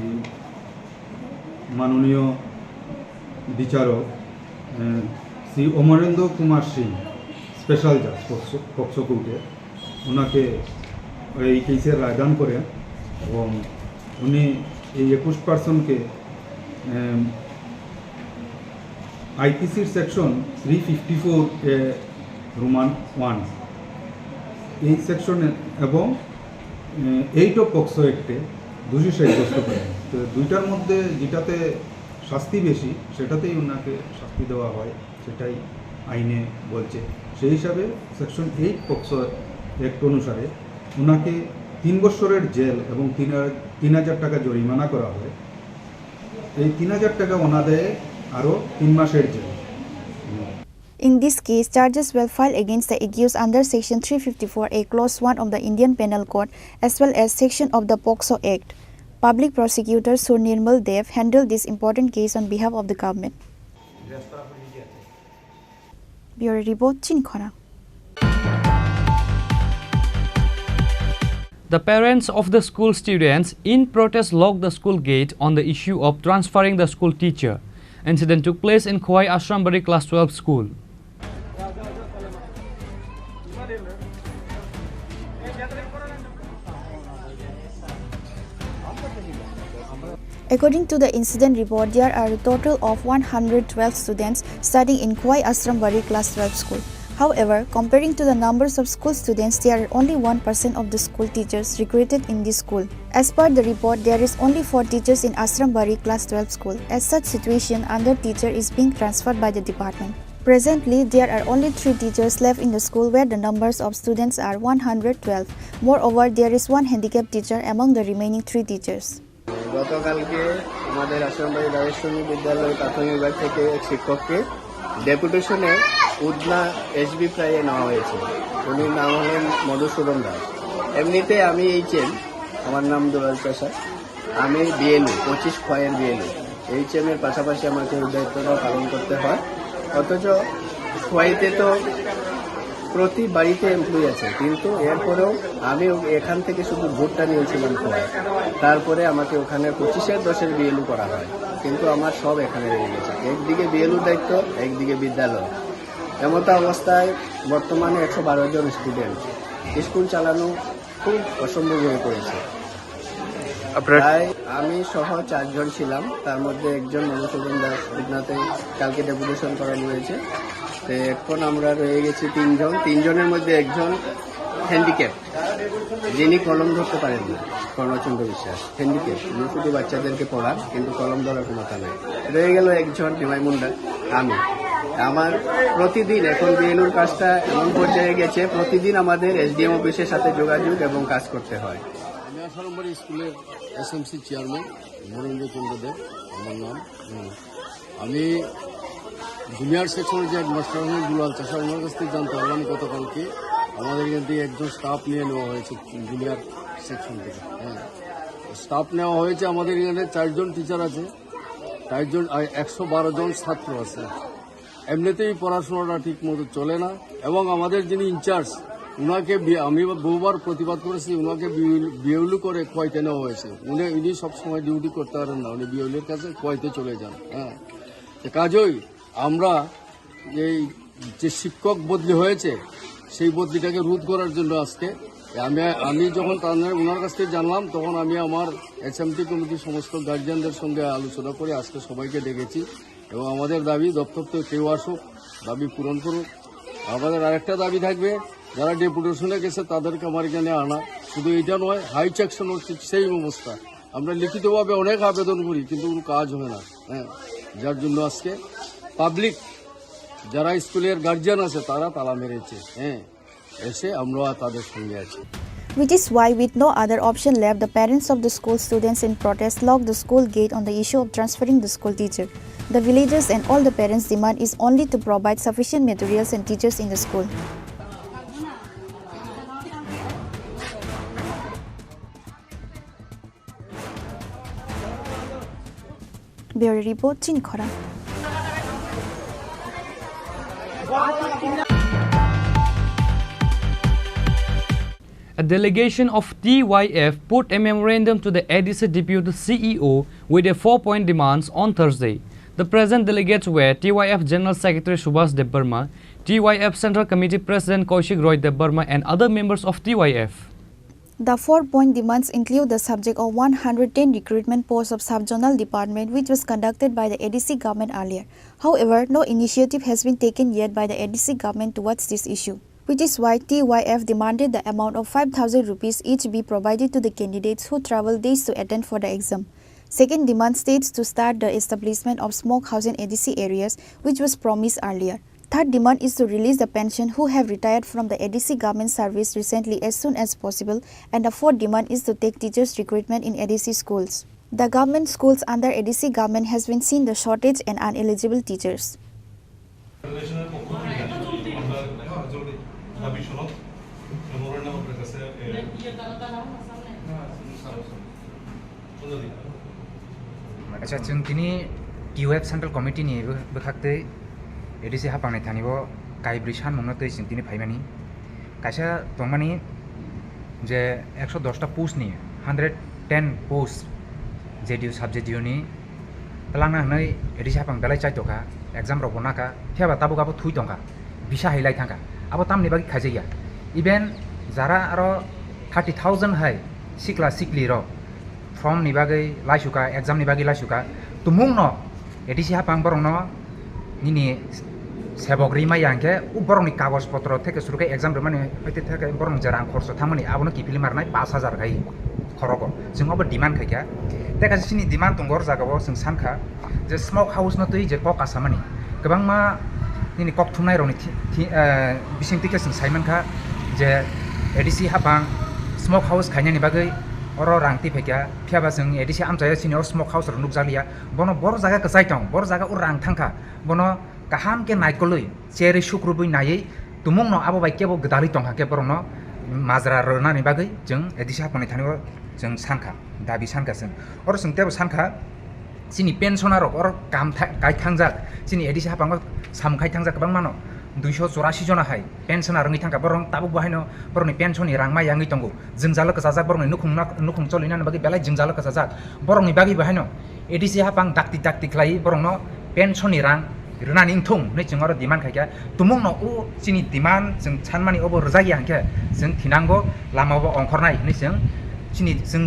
মাননীয় বিচারক শ্রী অমরেন্দ্র কুমার সিং, স্পেশাল জাজ পক্সো কোর্টে, ওনাকে এই কেসের রায়দান করেন এবং উনি এই 21%কে আইপিসির সেকশন 354(1) এই সেকশনে এবং 8 অফ পক্সো অ্যাক্টে দোষী সাব্যস্ত করেন। তো দুইটার মধ্যে যেটাতে শাস্তি বেশি সেটাতেই ওনাকে শাস্তি দেওয়া হয়, সেটাই আইনে বলছে। সেই হিসাবে সেকশন 8 পক্সো অ্যাক্ট অনুসারে ওনাকে 3 বছরের জেল এবং 3,000 টাকা জরিমানা করা হয়। এই 3,000 টাকা ওনাদের আরও 3 মাসের jail. In this case, charges were filed against the accused under Section 354A, Clause 1 of the Indian Penal Code, as well as section of the POCSO Act. Public prosecutor Sur Nirmal Dev handled this important case on behalf of the government. Bureau Report, Chini Khorang. The parents of the school students in protest locked the school gate on the issue of transferring the school teacher. Incident took place in Khowai Ashrambari Class 12 school. According to the incident report, there are a total of 112 students studying in Khowai Ashrambari Class 12 school. However, comparing to the numbers of school students, there are only 1% of the school teachers recruited in this school. As per the report, there is only 4 teachers in Ashrambari Class 12 school. As such situation, another teacher is being transferred by the department. Presently, there are only 3 teachers left in the school where the numbers of students are 112. Moreover, there is 1 handicapped teacher among the remaining 3 teachers. গতকালকে আমাদের আশ্রমবাড়ি রাজেশ্বরী বিদ্যালয় প্রাথমিক বিভাগ থেকে এক শিক্ষককে ডেপুটেশনে Udhna SB প্রায়ে নেওয়া হয়েছে। উনির নাম হলেন মধুসূদন দাস। এমনিতে আমি HM, আমার নাম দুলাল প্রসাদ, আমি BLU 25 খোয়াইয়ের BLU। HM এর পাশাপাশি আমাকে দায়িত্বটা পালন করতে হয়। অথচ খোয়াইতে তো প্রতি বাড়িতে এমপ্লয়ি আছে, কিন্তু এরপরেও আমি এখান থেকে শুধু ভোটটা নিয়েছিলাম খোয়াই। তারপরে আমাকে ওখানে 25/10 BLU করা হয়, কিন্তু আমার সব এখানে রয়ে গেছে। একদিকে BLU দায়িত্ব, একদিকে বিদ্যালয়। এমত অবস্থায় বর্তমানে 112 জন স্টুডেন্ট, স্কুল চালানো খুব অসম্ভব হয়ে পড়েছে। প্রায় আমি সহ 4 জন ছিলাম, তার মধ্যে একজন মধুসূদন দাস উদনাতে কালকে ডেপুটেশন করানো হয়েছে। তো এখন আমরা রয়ে গেছি তিনজনের মধ্যে একজন হ্যান্ডিক্যাপ, যিনি কলম ধরতে পারেন না, কর্ণচন্দ্র বিশ্বাস হ্যান্ডিক্যাপ, উনি শুধু বাচ্চাদেরকে পড়ান কিন্তু কলম ধরার ক্ষমতা নাই। রয়ে গেল একজন নিমাই মুন্ডা, আমি। আমার প্রতিদিন এখন বিএলওর কাজটা এমন পর্যায়ে গেছে, প্রতিদিন আমাদের এসডিএম অফিসের সাথে যোগাযোগ এবং কাজ করতে হয়। আমি 18 নম্বর স্কুলের এসএমসি চেয়ারম্যান নরেন্দ্র চন্দ্র দেব আমার নাম। আমি জুনিয়র সেকশনের যে হেডমাস্টার দুলাল চাষা ওনার কাছ থেকে জানতে পারলাম গতকালকে আমাদের এখান থেকে একজন স্টাফ নিয়ে নেওয়া হয়েছে জুনিয়র সেকশন থেকে। স্টাফ নেওয়া হয়েছে, আমাদের এখানে 4 জন টিচার আছে, 4 জন 112 জন ছাত্র আছে। এমনিতেই পড়াশোনাটা ঠিক মতো চলে না এবং আমাদের যিনি ইনচার্জ উনাকে আমি বহুবার প্রতিবাদ করেছি, উনাকে বিএলু করে কোয়াইতে নেওয়া হয়েছে। উনি সবসময় ডিউটি করতে পারেন না, উনি বিএলুর কাছে কোয়াইতে চলে যান। কাজেই আমরা এই যে শিক্ষক বদলি হয়েছে সেই বদলিটাকে রোধ করার জন্য আজকে আমি যখন ওনার কাছ থেকে জানলাম তখন আমি আমার এসএমটি কমিটির সমস্ত গার্জিয়ানদের সঙ্গে আলোচনা করে আজকে সবাইকে ডেকেছি এবং আমাদের দাবি দপ্তর থেকে কেউ আসুক, দাবি পূরণ করুক। আমাদের আরেকটা দাবি থাকবে, যারা ডেপুটেশনে গেছে তাদেরকে আমার এখানে আনা, শুধু এটা নয়, হাই সেকশন হচ্ছে সেই অবস্থা। আমরা লিখিতভাবে অনেক আবেদন করি কিন্তু কোনো কাজ হয় না। যার জন্য আজকে পাবলিক যারা স্কুলের গার্জিয়ান আছে তারা তালা মেরেছে, এসে আমরা তাদের সঙ্গে আছি। Which is why, with no other option left, the parents of the school students in protest locked the school gate on the issue of transferring the school teacher. The villagers and all the parents' demand is only to provide sufficient materials and teachers in the school. Bureau Report, Chini Khorang. A delegation of TYF put a memorandum to the ADC Deputy CEO with a 4-point demands on Thursday. The present delegates were TYF General Secretary Subhash Debbarma, TYF Central Committee President Kaushik Roy Debbarma and other members of TYF. The 4-point demands include the subject of 110 recruitment posts of subzonal department which was conducted by the ADC government earlier. However, no initiative has been taken yet by the ADC government towards this issue, which is why TYF demanded the amount of 5,000 rupees each be provided to the candidates who travel days to attend for the exam. Second demand states to start the establishment of smokehouse in ADC areas which was promised earlier. Third demand is to release the pension who have retired from the ADC government service recently as soon as possible, and the fourth demand is to take teachers recruitment in ADC schools. The government schools under ADC government has been seen the shortage and uneligible teachers. আচ্ছা जों दिनै TYF central कमिटिनि बोखाक्तै ADC हापांनाय थानिबो गायब्रै सान मोननोतै जों दिनै फायमानि कायसा दंमानि जे 110टा पोस्टनि 110 post जेडिउ साबजेक्टिउनि लांना हनै ADC हापां बेलाय चाइतका exam रो बनाका थेबा ताबो गाबो थुइ दंका बिसा हैलाय थांका आबो तामनि बागि खाजैया इभेन जारा आरो 30,000 हाय सिक्ला सिक्ली रो फर्म नि बागै लाइसुका एग्जाम नि बागै लाइसुका तुमुं न एडिसि हापां बरंनो निनि सेबग्रि मायांके उ बरंनि कागज पत्र थेके सुरुके एग्जाम रो माने हयते थेके बरं जरां खर्च थामनि आबोनो किफिलि मारनाय 5000 गाय खरगो जोंबो डिमान्ड खायका तेका सिनि डिमान्ड दंगर जागाबो जों सानखा जे स्मोक हाउस न तै जे ककासामानि गोबां मा निनि कक थुनाय रनि बिसिंतिके जों साइमनखा जे एडिसि हापां स्मोक हाउस खायनायनि बागै अरो रांति फेका फियाबा जों एडिसि आमजाया सिनियाव स्मोक हाउस र नुकजालिया बनो बर जागा कसाइतं बर जागा उ रां थांखा बनो काहाम के नाइकलुइ चेरि शुक्रबुइ नायै तुमुं न आबो बाइकेबो गदालि तंखा के बरनो माजरा रनानि बागै जों एडिसि हापांनि थानिबो जों सानखा दाबि सानखा जों अरो जों तेबो सानखा सिनि पेन्सनार अर काम गायखांजाक सिनि एडिसि हापांगो सामखाय थांजाक गोबां मानो 284 जना हाय पेन्सनार रङि थांखा बरं ताबो बाहायनो बरनि पेन्सननि रां मा यांगि तंगो जों जालक जाजाक बरनि नुखुं चलिनानि बागै बेलाय जों जालक जाजाक बरंनि बागै बाहायनो एडिसि हापां दाक्ति ख्लाय बरंनो पेन्सननि रां रनानि थुं नै जों आरो डिमान्ड खायका तुमुं न उ सिनि डिमान्ड जों सानमानि अबो रजाय हांखे जों थिनांगो लामाबो अंखरनाय नै जों सिनि जों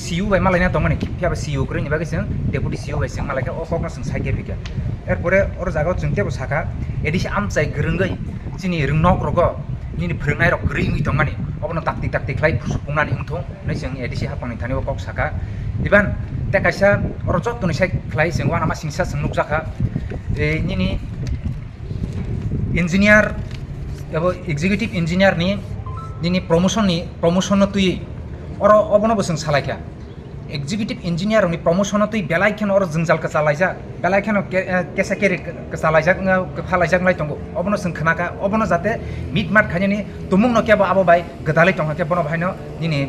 सीयू बाय मालायना दंमानि फियाबा सीयू ग्रेनि बागै जों डेपुटी सीयू बाय जों मालायका अखक जों साइके फैका এরপরে ওর জায়গাও जों टेबो साखा एदिसि आमचाय गोरोंगै जोंनि रोंनक रग निनि फोरोंनाय रग गोरोंङै दंमानि अबनो ताकतिक लाइ फुसुफुंनानै उंथं नै जों एदिसि हापांनि थानिबो कक साखा इबान ते कायसा अर जत्तनि साइ ख्लाय जों वाना मा सिंसा जों नुक जाखा निनि इन्जिनियार एबो एक्जिक्युटिव इन्जिनियार निनि प्रमोशन तुई अर अबनबो जों सालायखा एक्जिक्युटिव इन्जिनियार नि प्रमोशन तुई बेलायखेन अर जों जालका सालायजा बेलायखेन केसा केरि सालायजा फालायजा लाय दंगो अबनो जों खनाका अबनो जाते मिट माट खायनि तुमुं न केबो आबो बाय गदालै दंहा के बनो भायनो निनि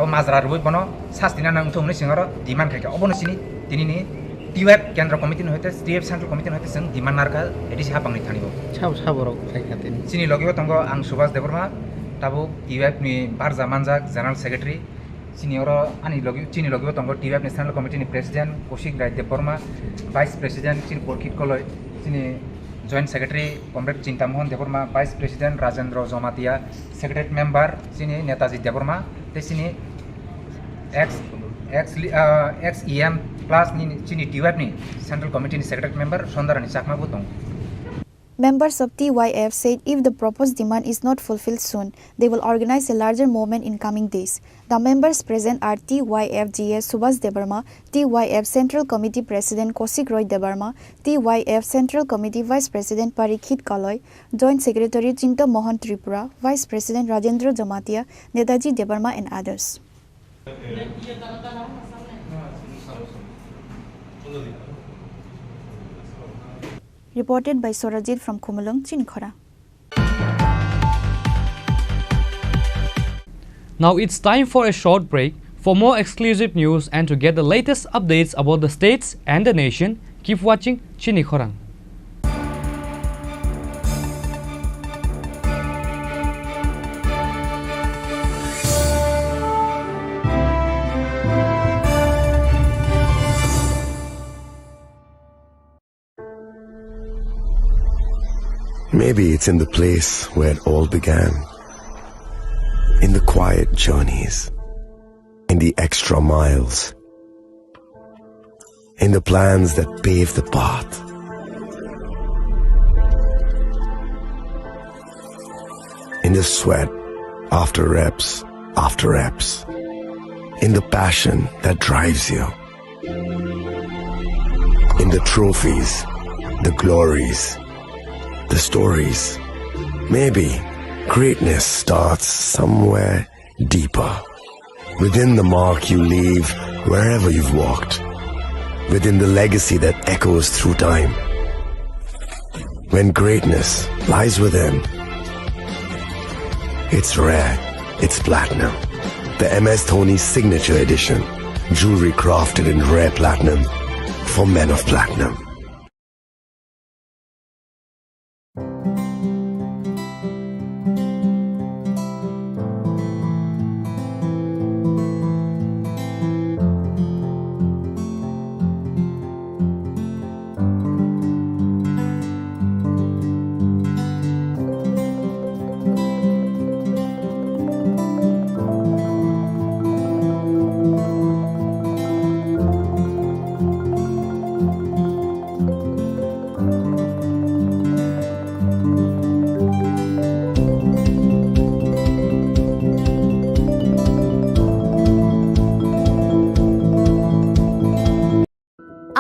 अब माजरा रुबै बनो सास्तिना नां थौनि सिंगर डिमान्ड खायका अबनो सिनि दिनिनि टिवेब केन्द्र कमिटि होते टिवेब सेन्ट्रल कमिटि होते जों डिमान्ड नारका एदिसि हापांनि थानिबो साबराव खायखाते सिनि लगिबो दंगो आं सुभाष देबरमा ताबो टिवेब नि बारजा मानजाक जनरल सेक्रेटारि सिनियर आनी चिनी लगिबो दंगो टिवेब नेशनल कमिटि नि president Kaushik Roy Debbarma vice president चिनी परखित कलय चिनी joint secretary comrade Chintamohan Debbarma vice president Rajendra Jamatia secretary member चिनी नेताजी देबरमा ते चिनी एक्स ईएम प्लस नि चिनी टिवेब नि सेंट्रल कमिटि नि सेक्रेटारि मेंबर सुंदरानी चाकमाबो दं Members of TYF said if the proposed demand is not fulfilled soon, they will organize a larger movement in coming days. The members present are TYF GS Subhash Debarma, TYF Central Committee President Kosik Roy Debarma, TYF Central Committee Vice President Parikshit Kaloy, Joint Secretary Chini Khorang Tripura, Vice President Rajendra Jamatia, Netaji Debarma and others. Reported by Sorajit from Kumulung, Chini Khorang. Now it's time for a short break. For more exclusive news and to get the latest updates about the states and the nation, keep watching Chini Khorang. Maybe it's in the place where it all began. In the quiet journeys. In the extra miles. In the plans that pave the path. In the sweat after reps. In the passion that drives you. In the trophies, the glories, the stories. Maybe greatness starts somewhere deeper. Within the mark you leave wherever you've walked. Within the legacy that echoes through time. When greatness lies within, it's rare, it's platinum. The MS Dhoni Signature Edition. Jewelry crafted in rare platinum for men of platinum.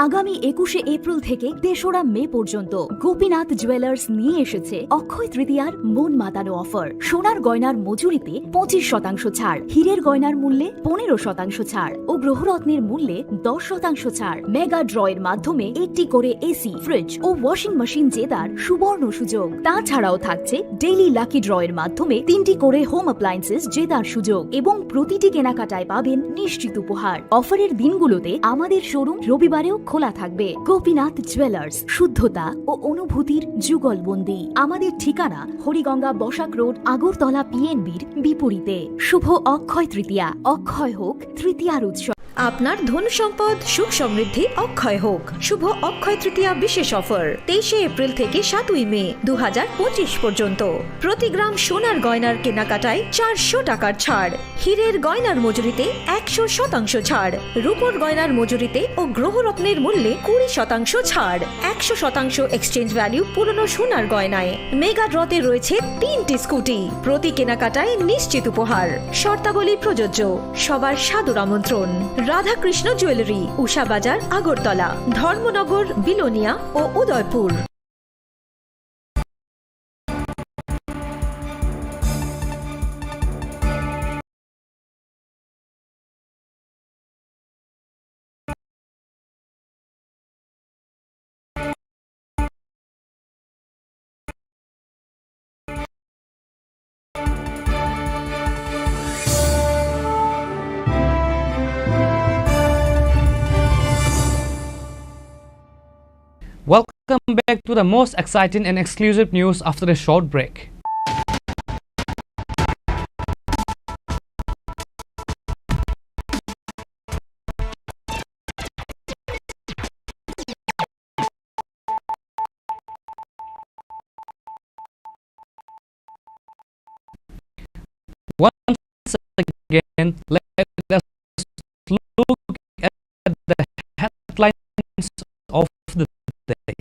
আগামী ২১শে April থেকে ৩রা মে পর্যন্ত Gopinath jewellers নিয়ে এসেছে অক্ষয় তৃতীয়ার মন মাতানো offer. সোনার গয়নার মজুরিতে ২৫% ছাড়, হীরের গয়নার মূল্যে 15% ছাড় ও গ্রহরত্নের মূল্যে 10% ছাড়। মেগা ড্রয়ের মাধ্যমে একটি করে এসি, ফ্রিজ ও ওয়াশিং মেশিন জেতার সুবর্ণ সুযোগ। তাছাড়াও থাকছে ডেইলি লাকি ড্রয়ের মাধ্যমে 3টি করে হোম অ্যাপ্লায়েন্সেস জেতার সুযোগ এবং প্রতিটি কেনাকাটায় পাবেন নিশ্চিত উপহার। অফারের দিনগুলোতে আমাদের শোরুম রবিবারেও খোলা থাকবে। গোপীনাথ জুয়েলার্স, শুদ্ধতা ও অনুভূতির যুগলবন্দি। আমাদের ঠিকানা হরিগঙ্গা বসাক রোড, আগরতলা PNBর বিপরীতে। শুভ অক্ষয় তৃতীয়া, অক্ষয় হোক তৃতীয়ার উৎসব। আপনার ধন সম্পদ সুখ সমৃদ্ধি অক্ষয় হোক। শুভ অক্ষয় তৃতীয়া বিশেষ অফার 23 এপ্রিল থেকে 7 মে 2025 পর্যন্ত। প্রতি গ্রাম সোনার গয়নার কেনাকাটায় 400 টাকার ছাড়, হীরের গয়নার মজুরিতে 100% ছাড়, রূপোর গয়নার মজুরিতে ও গ্রহরত্নের মূল্যে 20% ছাড়, 100% এক্সচেঞ্জ ভ্যালু পুরনো সোনার গয়নায়। মেগা ড্রতে রয়েছে 3টি স্কুটি, প্রতি কেনাকাটায় নিশ্চিত উপহার। শর্তাবলী প্রযোজ্য। সবার সাদর আমন্ত্রণ। রাধাকৃষ্ণ জুয়েলারি, উষা বাজার, আগরতলা, ধর্মনগর, বিলোনিয়া ও Udaipur. Welcome back to the most exciting and exclusive news after a short break. Once again, let us look at the headlines of the day.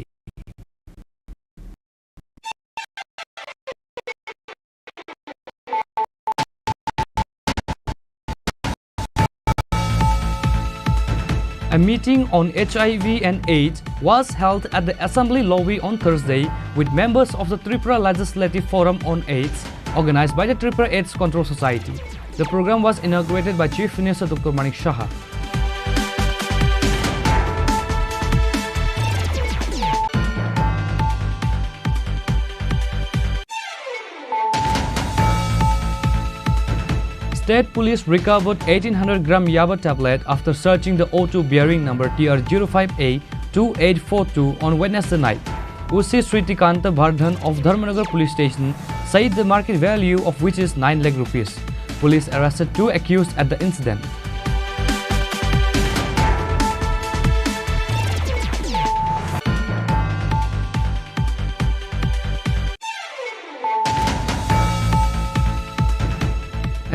A meeting on HIV and AIDS was held at the Assembly lobby on Thursday with members of the Tripura Legislative Forum on AIDS, organized by the Tripura AIDS Control Society. The program was inaugurated by Chief Minister Dr. Manik Saha. State Police recovered 1800 gram Yaba tablet after searching the O2 bearing number TR05A2842 on Wednesday night. Usi Sritikanta Bardhan of Dharmanagar Police Station said the market value of which is 9 lakh rupees. Police arrested 2 accused at the incident.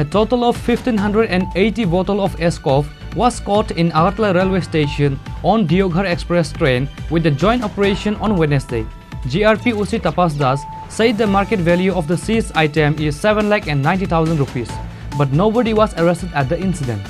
A total of 1580 bottle of Escov was caught in Agartala railway station on Deoghar Express train with the joint operation on Wednesday. GRP Usi Tapas Das said the market value of the seized item is 7,90,000 rupees, but nobody was arrested at the incident.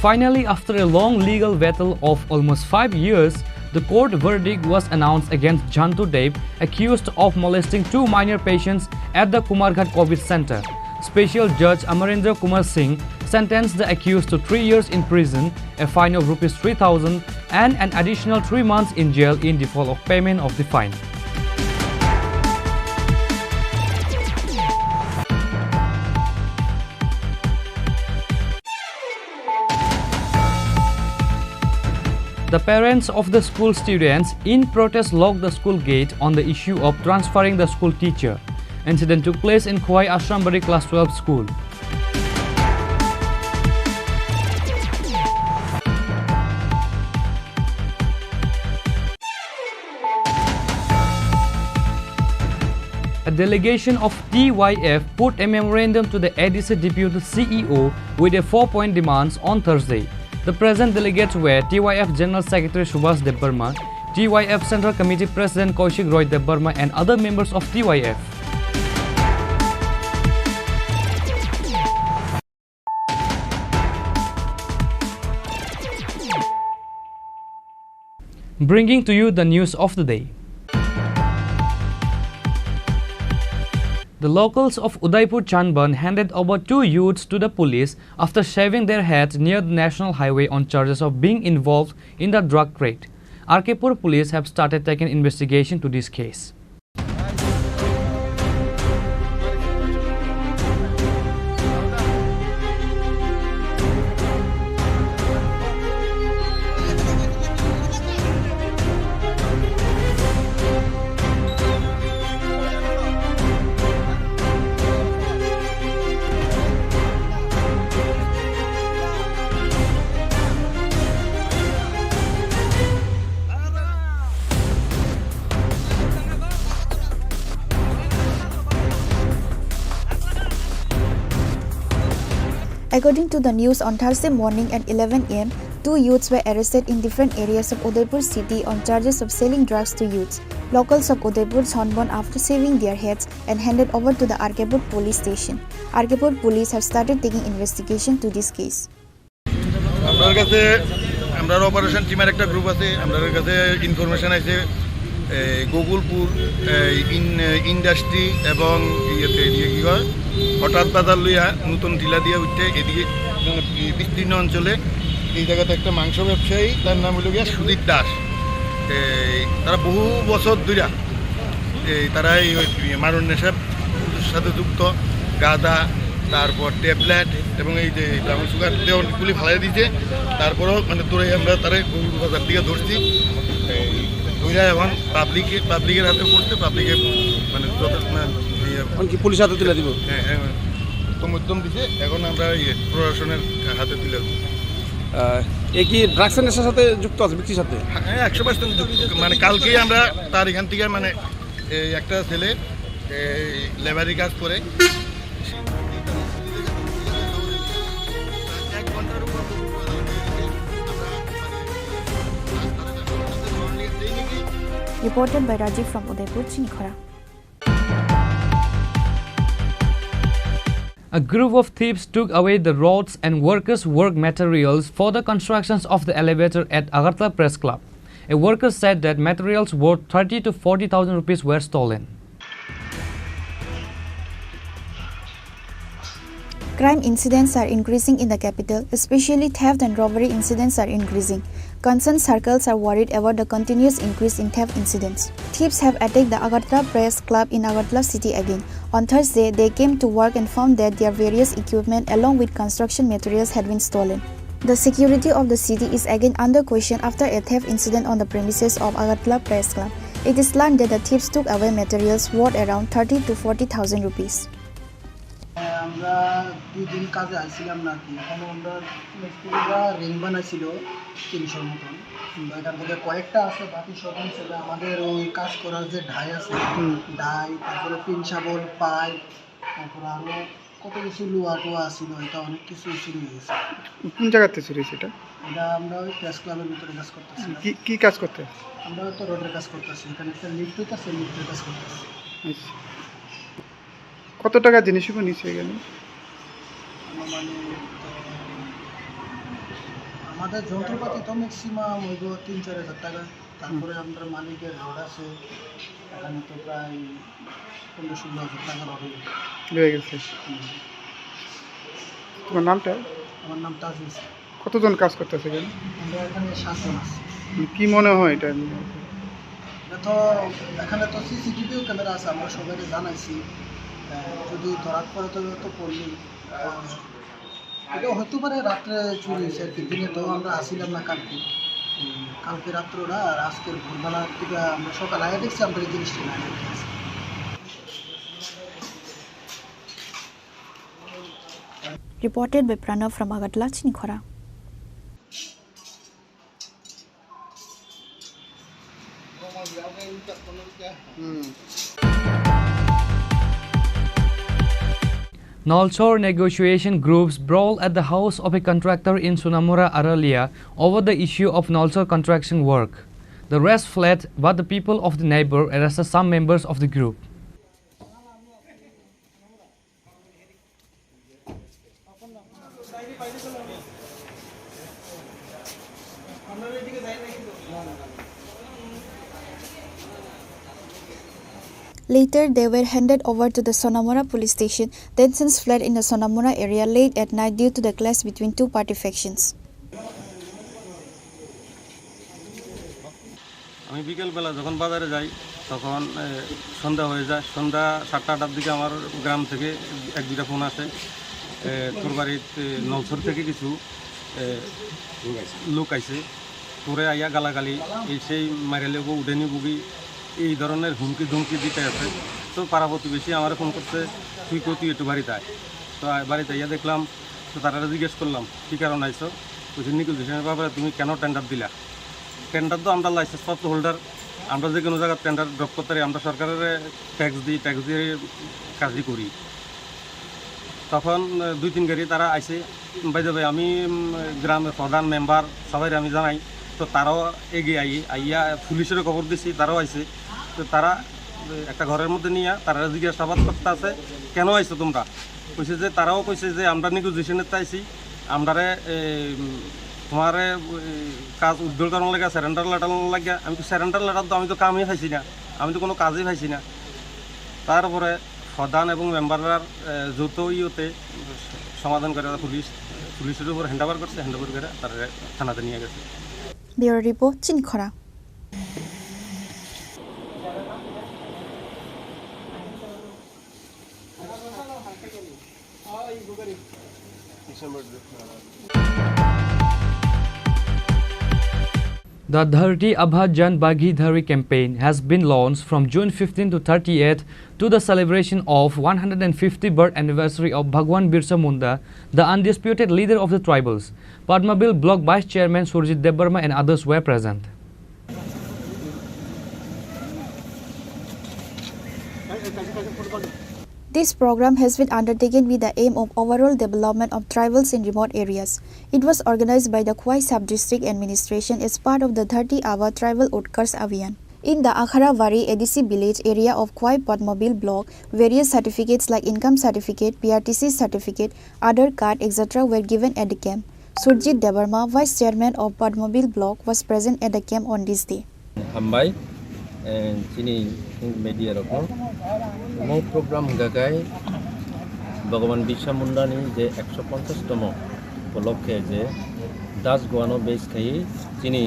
Finally, after a long legal battle of almost 5 years, the court verdict was announced against Jantu Dev, accused of molesting 2 minor patients at the Kumarghat COVID Center. Special Judge Amarendra Kumar Singh sentenced the accused to 3 years in prison, a fine of Rs 3,000 and an additional 3 months in jail in default of payment of the fine. The parents of the school students in protest locked the school gate on the issue of transferring the school teacher. Incident took place in Khwai Ashrambari Class 12 school. A delegation of TYF put a memorandum to the ADC Deputy CEO with a 4-point demands on Thursday. The present delegates were TYF General Secretary Subhas Debbarma, TYF Central Committee President Kaushik Roy Debbarma and other members of TYF. Bringing to you the news of the day. The locals of Udaipur Chanban handed over 2 youths to the police after shaving their heads near the national highway on charges of being involved in the drug trade. Arkepur police have started taking investigation to this case. According to the news, on Thursday morning at 11 am, 2 youths were arrested in different areas of Udaipur city on charges of selling drugs to youths. Locals of Udaipur hornborn after shaving their heads and handed over to the Argapur police station. Argapur police have started taking investigation to this case. আপনার কাছে আমরা operation টিমের একটা group আছে, আমাদের কাছে information আছে Gokulpur industry এবং ইয়েতে কি হয় হঠাৎ বাজার লইয়া নতুন টিলা দিয়ে উঠতে এদিকে বিস্তীর্ণ অঞ্চলে এই জায়গাতে একটা মাংস ব্যবসায়ী, তার নাম হলো গিয়া সুদীপ দাস। তারা বহু বছর ধরে তারা এই মারণ নেশার সাথে যুক্ত, গাঁদা, তারপর ট্যাবলেট এবং এই যে ব্রাউন সুগার দেওয়াগুলি ফালাই দিয়েছে। তারপরেও মানে তোরে আমরা তারা গরুর বাজার দিকে ধরছি, ধরে এখন পাবলিকের হাতে পড়ছে, পাবলিকে মানে পুলিশ হাতে তুলে দিব। হ্যাঁ হ্যাঁ, সমর্থন দিছে, এখন আমরা প্রশাসনের হাতে তুলে দেবো। এই কি ড্রাগসের নেশার সাথে যুক্ত আছে ব্যক্তির সাথে? হ্যাঁ 100% যুক্ত। মানে কালকেই আমরা তার এখান থেকে মানে একটা ছেলে লেবারি কাজ করে Reported by Rajiv from Udaipur, Chini Khorang. A group of thieves took away the rods and workers' work materials for the constructions of the elevator at Agartala Press Club. A worker said that materials worth 30 to 40,000 rupees were stolen. Crime incidents are increasing in the capital, especially theft and robbery incidents are increasing. Concerned circles are worried about the continuous increase in theft incidents. Thieves have attacked the Agartala Press Club in Agartala city again. On Thursday, they came to work and found that their various equipment along with construction materials had been stolen. The security of the city is again under question after a theft incident on the premises of Agartala Press Club. It is learned that the thieves took away materials worth around 30 to 40,000 rupees. আমরা 2 দিন কাজে আসছিলাম নাকি, এখানে আমরা মিস্ত্রিরা ring বানাইছিল 300 মতন। এখান থেকে কয়েকটা আছে, বাকি সব ছিল আমাদের ওই কাজ করার যে ঢাই আছে, ঢাই, তারপরে পিন শাবল, পাইপ, তারপরে আরও কত কিছু লোহা টোয়া আসছিল, এটা অনেক কিছু চুরি হয়েছে। কোন জায়গাতে চুরি হয়েছে এটা? এটা আমরা ওই প্রেস ক্লাবের ভিতরে কাজ করতেছি। কি কাজ করতে? আমরা তো রোডের কাজ করতেছি, এখানে একটা লিফট হইতেছে, লিফটের কাজ করতেছি। কত টাকা জিনিসগুলো নিচে গেলে? আমাদের যন্ত্রপাতি তো ম্যাক্সিমাম হইব 3-4 হাজার টাকা। তারপরে আমাদের মালিকের রড আছে, এখানে তো প্রায় 15-16 হাজার টাকা রড হয়ে গেছে। তোমার নামটা? আমার নাম তাজিজ। কতজন কাজ করতেছে এখানে? আমরা এখানে 7 জন আছি। কি মনে হয় এটা? এটা তো এখানে তো সিসিটিভিও ক্যামেরা আছে, আমরা সবাইকে জানাইছি, যদি ধরার পরে তো পড়লি এটা হতে পারে রাত্রে চুরি হয়েছে আর কি। দিনে তো আমরা আসিলাম না কালকে রাত্রটা, আর আজকের ভোরবেলার থেকে আমরা সকাল আগে দেখছি আমাদের এই জিনিসটা না। Reported by Pranav from Agartala, Chini Khorang. Nalsor negotiation groups brawl at the house of a contractor in Sunamura, Aralia over the issue of Nalsor construction work. The rest fled, but the people of the neighbor arrested some members of the group. Later, they were handed over to the Sonamura police station. Tensions fled in the Sonamura area late at night due to the clash between two party factions. আমি বিকেলবেলা যখন বাজারে যাই তখন সন্ধ্যা হয়ে যায়, সন্ধ্যা 7-8টার দিকে আমার গ্রাম থেকে 1-2টা ফোন আসে, তোর বাড়িতে নলসর থেকে কিছু লোক আইছে, তোরে আইয়া গালাগালি, এই সেই মাইরালে উডেনি বুগি, এই ধরনের হুমকি ধুমকি দিতে আছে। তো পাড়া প্রতিবেশী আমার ফোন করছে, তুই একটু বাড়িতে আয়। তো বাড়িতে আইয়া দেখলাম, তো তারা জিজ্ঞেস করলাম কী কারণ আইসো, বলছি নিকুজিশনের ব্যাপারে তুমি কেন টেন্ডার দিলা? টেন্ডার তো আমরা লাইসেন্স প্রাপ্ত হোল্ডার, আমরা যে কোনো জায়গায় টেন্ডার ড্রপ করতে পারি, আমরা সরকারের ট্যাক্স দিয়ে কাজই করি। তো তখন 2-3 গাড়ি তারা আইছে বাইদে ভাই আমি গ্রামের প্রধান মেম্বার সবাই আমি জানাই তো তারাও এগিয়ে আইয়া পুলিশেরও খবর দিছি তারাও আইছে তো তারা একটা ঘরের মধ্যে নিয়ে তারা জিজ্ঞাসাবাদ করতে আছে কেন আইছো তোমরা কইছে যে তারাও কইছে যে আমরা নেগোসিয়েশনের আইছি আমরারে তোমার কাজ উদ্যোগ করার লাগে স্যারেন্ডার লেটার লাগে আমি তো স্যারেন্ডার লেটার তো আমি তো কামই পাইছি না আমি তো কোনো কাজই পাইছি না তারপরে প্রধান এবং মেম্বাররা যৌথ ইয়েতে সমাধান করে পুলিশের উপর হ্যান্ডওভার করছে হ্যান্ডওভার করে তারা থানাতে নিয়ে গেছে ব্যুরো রিপোর্ট চিনি খোরাং। The Dharti Abha Jan Bhagidhari campaign has been launched from June 15 to 30th to the celebration of 150th birth anniversary of Bhagwan Birsa Munda, the undisputed leader of the tribals. Padmabil Block Vice Chairman Surjit Debarma and others were present. This program has been undertaken with the aim of overall development of tribals in remote areas. It was organized by the Khwai Sub-District Administration as part of the Dharti Abha Tribal Utkarsh Abhiyan. In the Akharavadi ADC village area of Khwai Padmabil block, various certificates like income certificate, PRTC certificate, Aadhaar card, etc. were given at the camp. Surjit Debarma, Vice Chairman of Padmabil block, was present at the camp on this day. Chini media roko mo program gagai Bhagwan Birsa Munda ni je 150 tomo উপলক্ষে যে দাস গোয়ানো বেশ খাই তিনি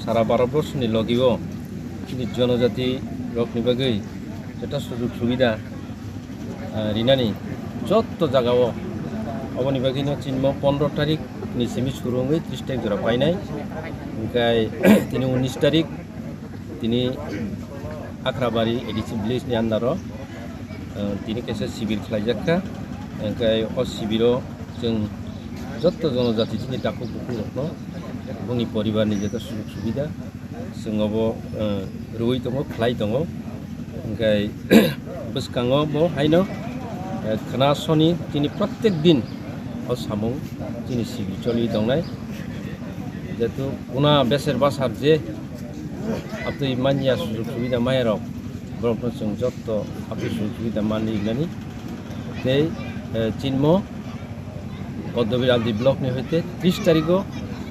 সারা Bharatvarsha ni লগিও তিনি জনজাতি rock নিবাগৈ যেটা সুযোগ সুবিধা রিনানি যত জায়গাও অবনিবাগিনো চিনম 15 তারিখ নিসিমি শুরু হই 30 তারিখ জরা পাই নাই ওই তিনি 19 তারিখ তিনি আখরাবাড়ি এডিসি ভিলেজ ni আন্দারো তিনি কেসে শিবির খাইজাকা ওই ও শিবিরও जों যত জনজাতি চিনি ডাকু বুকু রত্ন বনি পরিবারনি যেটা সুযোগ সুবিধা जोंबो রুই দङ খাই দङ ওই বসকাङो বো হাইনো খনাসনি তিনি প্রত্যেক দিন ও সামং তিনি শিবির চলি দংনাই যেহেতু উনা বেসের বাসার যে আপনি মানিয়া সুযোগ সুবিধা মায়েরক ব্রহ্মচং যত আপনি সুযোগ সুবিধা মানিলানি সেই চিন্ম পদ্মবীর আলদি ব্লক নি হইতে 30 তারিখও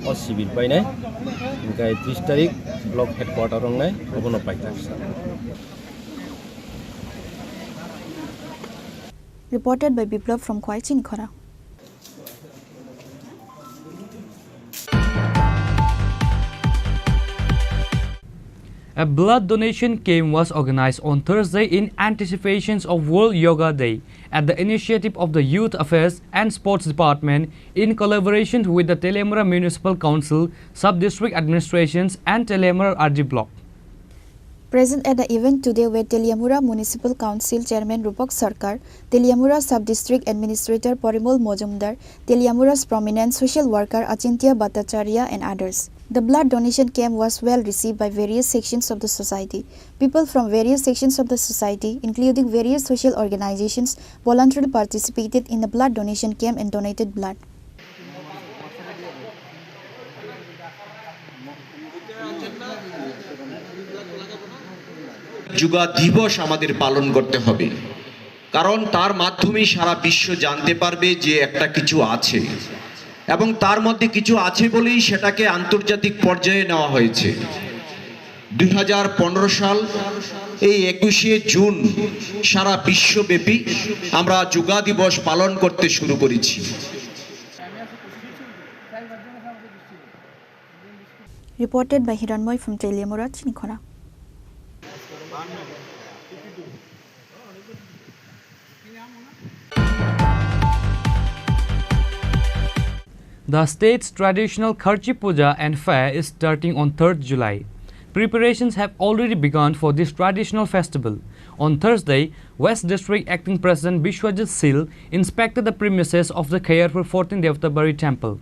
ও শিবির পাই নাই ওই 30 তারিখ ব্লক হেডকোয়ার্টার রংনাই ওখানে পাই থাকছে Reported by Biplav from Khwai Chini Khorang. A blood donation camp was organized on Thursday in anticipation of World Yoga Day at the initiative of the Youth Affairs and Sports Department in collaboration with the Telemura Municipal Council, Sub-District Administrations and Telemura RG Block. Present at the event today were Telemura Municipal Council Chairman Rupak Sarkar, Telemura Sub-District Administrator Porimol Mojumdar, Telemura's prominent social worker Achintya Bhattacharya and others. The blood donation camp was well received by various sections of the society. People from various sections of the society, including various social organizations, voluntarily participated in the blood donation camp and donated blood. যুগা দিবস আমাদের পালন করতে হবে কারণ তার মাধ্যমেই সারা বিশ্ব জানতে পারবে যে একটা কিছু আছে এবং তার মধ্যে কিছু আছে বলেই সেটাকে আন্তর্জাতিক পর্যায়ে নেওয়া হয়েছে 2015 সাল এই 21 জুন সারা বিশ্বব্যাপী আমরা যুগা দিবস পালন করতে শুরু করেছি Reported by Hiranmoy from Telemura Chini Khorang. The state's traditional Kharchi Puja and fair is starting on 3rd July. Preparations have already begun for this traditional festival. On Thursday, West District Acting President Bishwajit Sil inspected the premises of the Khairpur 14th Devtabari Temple.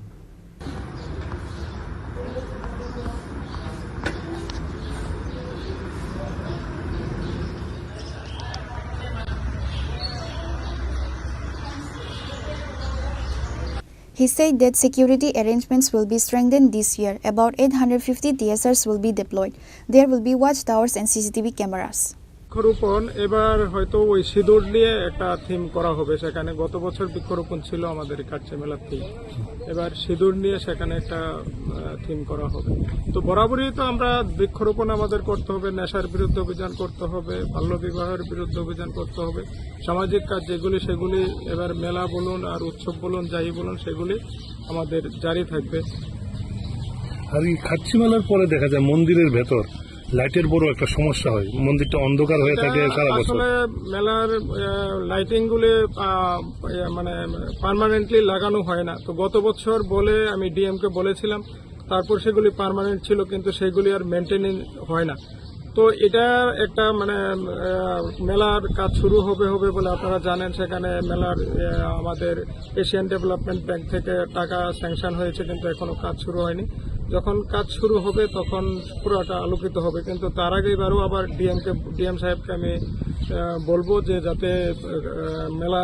He said that security arrangements will be strengthened this year. About 850 TSRs will be deployed. There will be watchtowers and CCTV cameras. বৃক্ষরোপণ এবার হয়তো ওই সিঁদুর নিয়ে একটা theme করা হবে। সেখানে গত বছর বৃক্ষরোপণ ছিল আমাদের কাছে মেলার থিম, এবার সিঁদুর নিয়ে সেখানে একটা থিম করা হবে। তো বরাবরই তো আমরা বৃক্ষরোপণ আমাদের করতে হবে, নেশার বিরুদ্ধে অভিযান করতে হবে, বাল্যবিবাহের বিরুদ্ধে অভিযান করতে হবে, সামাজিক কাজ যেগুলি সেগুলি এবার মেলা বলুন আর উৎসব বলুন যাই বলুন সেগুলি আমাদের জারি থাকবে। আর এই খাচ্ছি মেলার পরে দেখা যায় মন্দিরের ভেতর লাইটের বড় একটা সমস্যা হয়, মন্দিরটা অন্ধকার হয়ে থাকে সারা বছর। আসলে মেলার লাইটিং গুলি মানে পার্মানেন্টলি লাগানো হয় না। তো গত বছর বলে আমি ডিএমকে বলেছিলাম, তারপর সেগুলি পার্মানেন্ট ছিল কিন্তু সেগুলি আর মেনটেনিং হয় না। তো এটা একটা মানে মেলার কাজ শুরু হবে বলে আপনারা জানেন। সেখানে মেলার আমাদের এশিয়ান ডেভেলপমেন্ট ব্যাংক থেকে টাকা স্যাংশন হয়েছে কিন্তু এখনো কাজ শুরু হয়নি। যখন কাজ শুরু হবে তখন পুরোটা আলোকিত হবে। কিন্তু তার আগে এবারও আবার ডিএম সাহেবকে আমি বলবো যে যাতে মেলা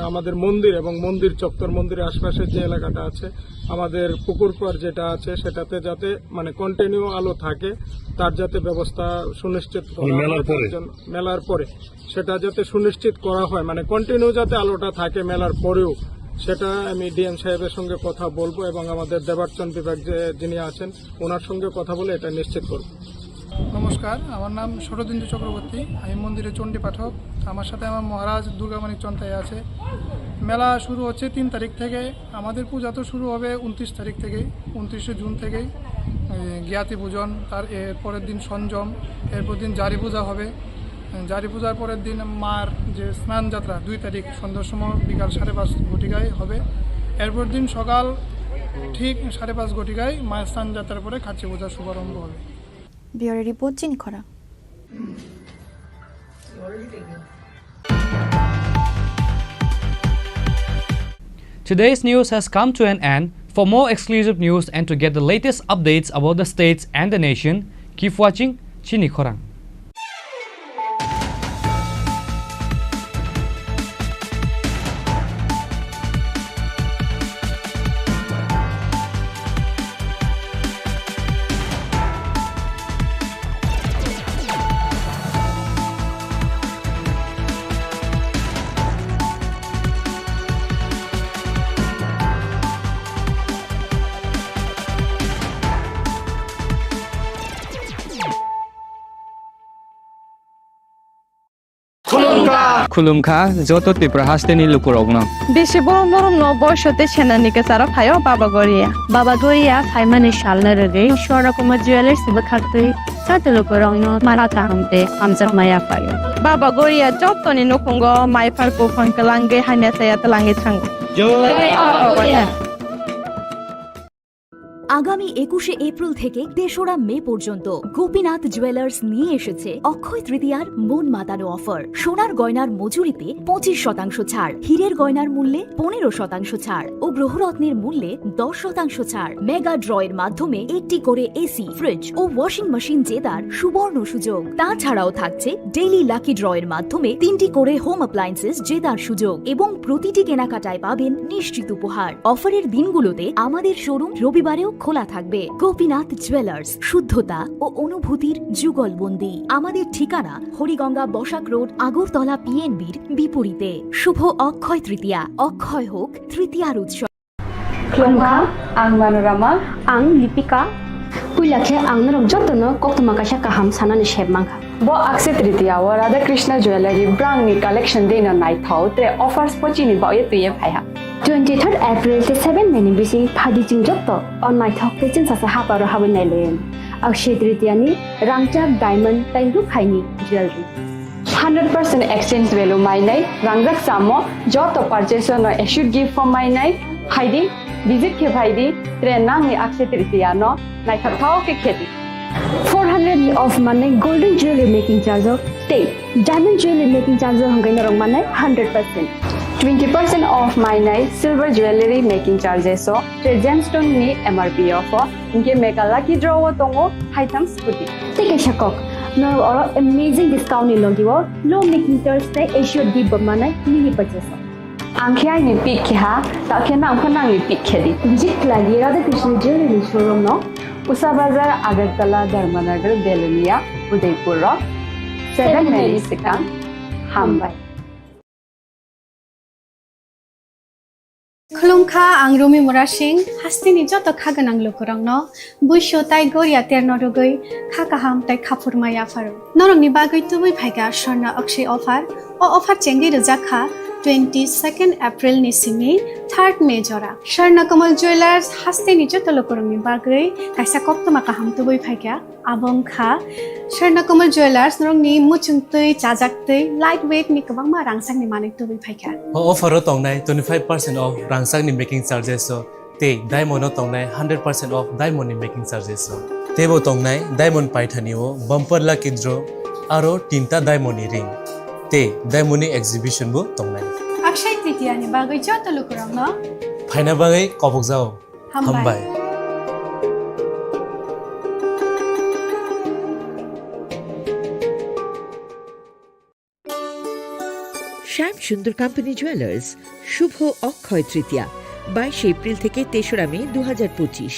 আমাদের মন্দির এবং মন্দির চত্বর, মন্দিরের আশপাশের যে এলাকাটা আছে, আমাদের পুকুর পাড় যেটা আছে সেটাতে যাতে মানে কন্টিনিউ আলো থাকে, তার যাতে ব্যবস্থা সুনিশ্চিত করা মেলার পরে সেটা যাতে সুনিশ্চিত করা হয়, মানে কন্টিনিউ যাতে আলোটা থাকে মেলার পরেও, সেটা আমি ডিএম সাহেবের সঙ্গে কথা বলবো এবং আমাদের দেবার্চন বিভাগ যিনি আছেন ওনার সঙ্গে কথা বলে এটা নিশ্চিত করব। নমস্কার, আমার নাম শরদিন্দু চক্রবর্তী, আমি মন্দিরের চণ্ডী পাঠক। আমার সাথে আমার মহারাজ দুর্গামানিক চন্তাই আছে। মেলা শুরু হচ্ছে 3 তারিখ থেকে, আমাদের পূজা তো শুরু হবে 29 তারিখ থেকে, 29শে জুন থেকেই জ্ঞাতি পূজন, তার পরের দিন সঞ্জম, এরপর দিন জারি পূজা হবে। জারি পূজার পরের দিন মার যে স্নান যাত্রা 2 তারিখ সন্ধ্যার সময় বিকাল 5:30 ঘটিকায় হবে। এরপর দিন সকাল ঠিক 5:30 ঘটিকায় মায়ের স্নান যাত্রার পরে খাচ্ছি পূজার শুভারম্ভ হবে। Bureau Report, Chini Khorang. Today's news has come to an end. For more exclusive news and to get the latest updates about the states and the nation, keep watching Chini Khorang. खुलुमखा जत त्रिपुरा हास्टेनि लुकुरगनो बेसे बरम बरम न बयसते सेनानिके सारा फायो बाबा गोरिया फाइमानि शालना रगे शोरा Kumar jewellers बखाते साते लुकुरगनो माराता हमते हमजक माया फायो बाबा गोरिया जतनि नखंगो माइफारको फंकलांगे हाने सायात लांगे थांगो আগামী 21শে এপ্রিল থেকে 3রা মে পর্যন্ত গোপীনাথ জুয়েলার্স নিয়ে এসেছে অক্ষয় তৃতীয়ার মন মাতানো অফার। সোনার গয়নার মজুরিতে 25% ছাড়, হীরের গয়নার মূল্যে 15% ছাড় ও গ্রহরত্নের মূল্যে 10% ছাড়। মেগা ড্রয়ের মাধ্যমে একটি করে এসি, ফ্রিজ ও ওয়াশিং মেশিন জেতার সুবর্ণ সুযোগ। তাছাড়াও থাকছে ডেইলি লাকি ড্রয়ের মাধ্যমে 3টি করে হোম অ্যাপ্লায়েন্সেস জেতার সুযোগ এবং প্রতিটি কেনাকাটায় পাবেন নিশ্চিত উপহার। অফারের দিনগুলোতে আমাদের শোরুম রবিবারেও খোলা থাকবে। গোপীনাথ জুয়েলার্স, শুদ্ধতা ও অনুভূতির যুগলবন্দি। আমাদের ঠিকানা হরিগঙ্গা বসাক রোড, আগরতলা পিএনবির বিপরীতে। শুভ অক্ষয় তৃতীয়া, অক্ষয় হোক তৃতীয়ার উৎসব। Klongha, ang Manorama, ang Lipika, Kuilakhe ang narok jotno koktuma kasha kaham sanani shebmangha. Bo Akshay Tritiya wa Radha Krishna Jewelry brand ni collection dena nai thau te offers pochini ba ye tuye phaiha. 23rd April te 7 meni bisi phadi jing jotto on nai thok te chin sa ha paro hawen nai len. Akshay Tritiya ni rangchak diamond taindu khaini jewelry. 100% exchange value mai nai rangrak samo joto purchase no should give for mai nai haidi visit ke bhaidi trenang ni Akshay Tritiya no nai thau ke kheti 400 of money golden jewelry making charge of stay diamond jewelry making charge of hangai narong manai 100% 20% off my night silver jewelry making charges so gemstone ni MRP offer inke mega lucky draw tongo haitam scooty take a shakok no or amazing discount ni logiwo low making charge te assured give manai mini purchase Angkya ni pikha, tak kena angkana ni pikhedi. Jik lagi Radha Krishna Jewelry Showroom no, Usa Bazar Agartala Dharmanagar Belunia, Udaipur Rock, 7 Mary Second, Hambai. खुलुमखा आं रमि मुरा सिंह हास्तिनि जत खागोनां लोगोरांनो बैसो ताइ गरिया तेरनो रगै खाकाहाम ताइ खाफुरमाया pharaoh नरंनि बागै तुबै फाइगा स्वर्ण अक्षय अफार ओ अफार चेंगि रजाखा 22 April नि सिमी 3 मे जरा स्वर्ण कमल ज्वेलर्स हास्तिनि जत लोगोरांनि बागै काइसा कप्तमा काहाम तुबै फाइगा आबंखा स्वर्ण कमल ज्वेलर्स नरंनि मुचुंतै चाजाक्तै लाइट वेट नि गोबांमा रांसांनि माने तुबै फाइगा ऑफर तंनाय 25% ऑफ रांसांनि मेकिंग चार्जेस ते डायमंड तंनाय 100% ऑफ डायमंड मेकिंग चार्जेस तेबो तंनाय डायमंड पाइथानिओ बम्पर लकी ड्र आरो 3टा डायमंड रिंग ते डायमंड एग्जिबिशन बो तंनाय अक्षय तृतीया नि बागै जत लोगोरांनो फाइना बागै कबक जाओ हामबाय শ্যাম সুন্দর কোম্পানি জুয়েলার্স শুভ অক্ষয় তৃতীয়া 22 এপ্রিল থেকে 3রা মে 2025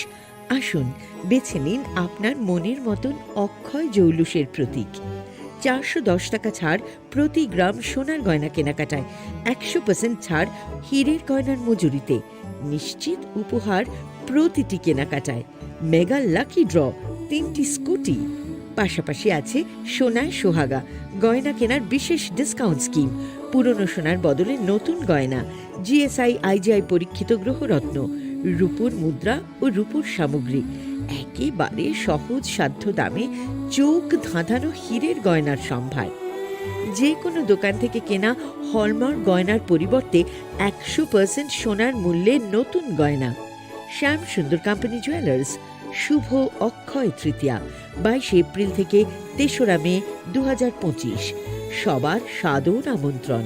আসুন বেছে নিন আপনার মনের মতন অক্ষয় জৌলুসের প্রতীক 410 টাকা ছাড় প্রতি গ্রাম সোনার গয়না কেনাকাটায় 100% ছাড় হীরের গয়নার মজুরিতে নিশ্চিত উপহার প্রতিটি কেনাকাটায় মেগা লাকি ড্র 3টি স্কুটি পাশাপাশি আছে সোনায় সোহাগা গয়না কেনার বিশেষ ডিসকাউন্ট স্কিম পুরনো সোনার বদলে নতুন গয়না জিএসআই আইজিআই পরীক্ষিত গ্রহরত্ন রূপোর মুদ্রা ও রূপোর সামগ্রী একেবারে সহজ সাধ্য দামে চোখ ধাঁধানো হীরের গয়নার সম্ভার যে কোনো দোকান থেকে কেনা হলমার্ক গয়নার পরিবর্তে 100% সোনার মূল্যে নতুন গয়না শ্যাম সুন্দর কোম্পানি জুয়েলার্স শুভ অক্ষয় তৃতীয়া 22 এপ্রিল থেকে 3রা মে 2025 সবার সাদর আমন্ত্রণ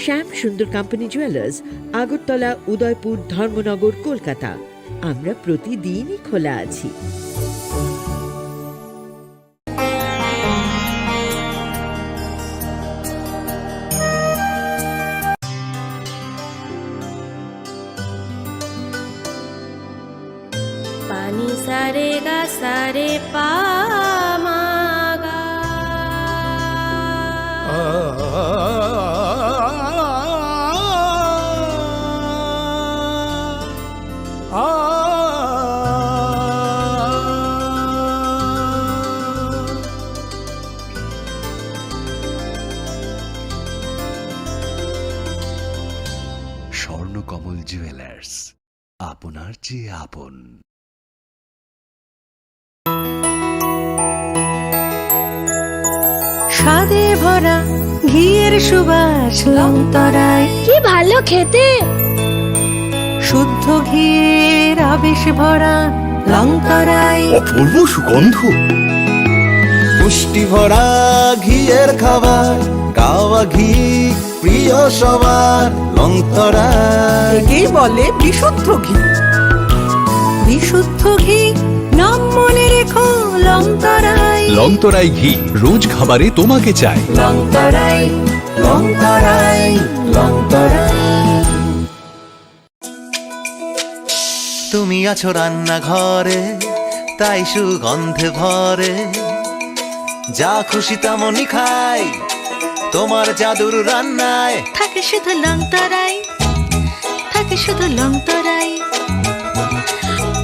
শ্যাম সুন্দর কোম্পানি জুয়েলার্স আগরতলা উদয়পুর ধর্মনগর কলকাতা আমরা প্রতিদিনই খোলা আছি पानी सारे गा सारे पा मागा স্বর্ণকমল জুয়েলার্স আপনার চেয়ে আপন স্বাদে ভরা ঘিয়ের সুবাস লংতরায় কি ভালো খেতে শুদ্ধ ঘিয়ের আবেশ ভরা লংতরায় অপূর্ব সুগন্ধ পুষ্টি ভরা ঘিয়ের খাবার গাওয়া ঘি প্রিয় সবার লংতরায় কি বলে বিশুদ্ধ ঘি বিশুদ্ধ ঘি নাম মনে রেখো লংতরাই লংতরাই ঘি রোজ খাবারে তোমাকে চাই লংতরাই লংতরাই লংতরাই তুমি আছো রান্নাঘরে তাই সুগন্ধে ভরে যা খুশি তেমনই খাই তোমার জাদুর রান্নায় থাকে শুধু লংতরাই থাকে শুধু লংতরাই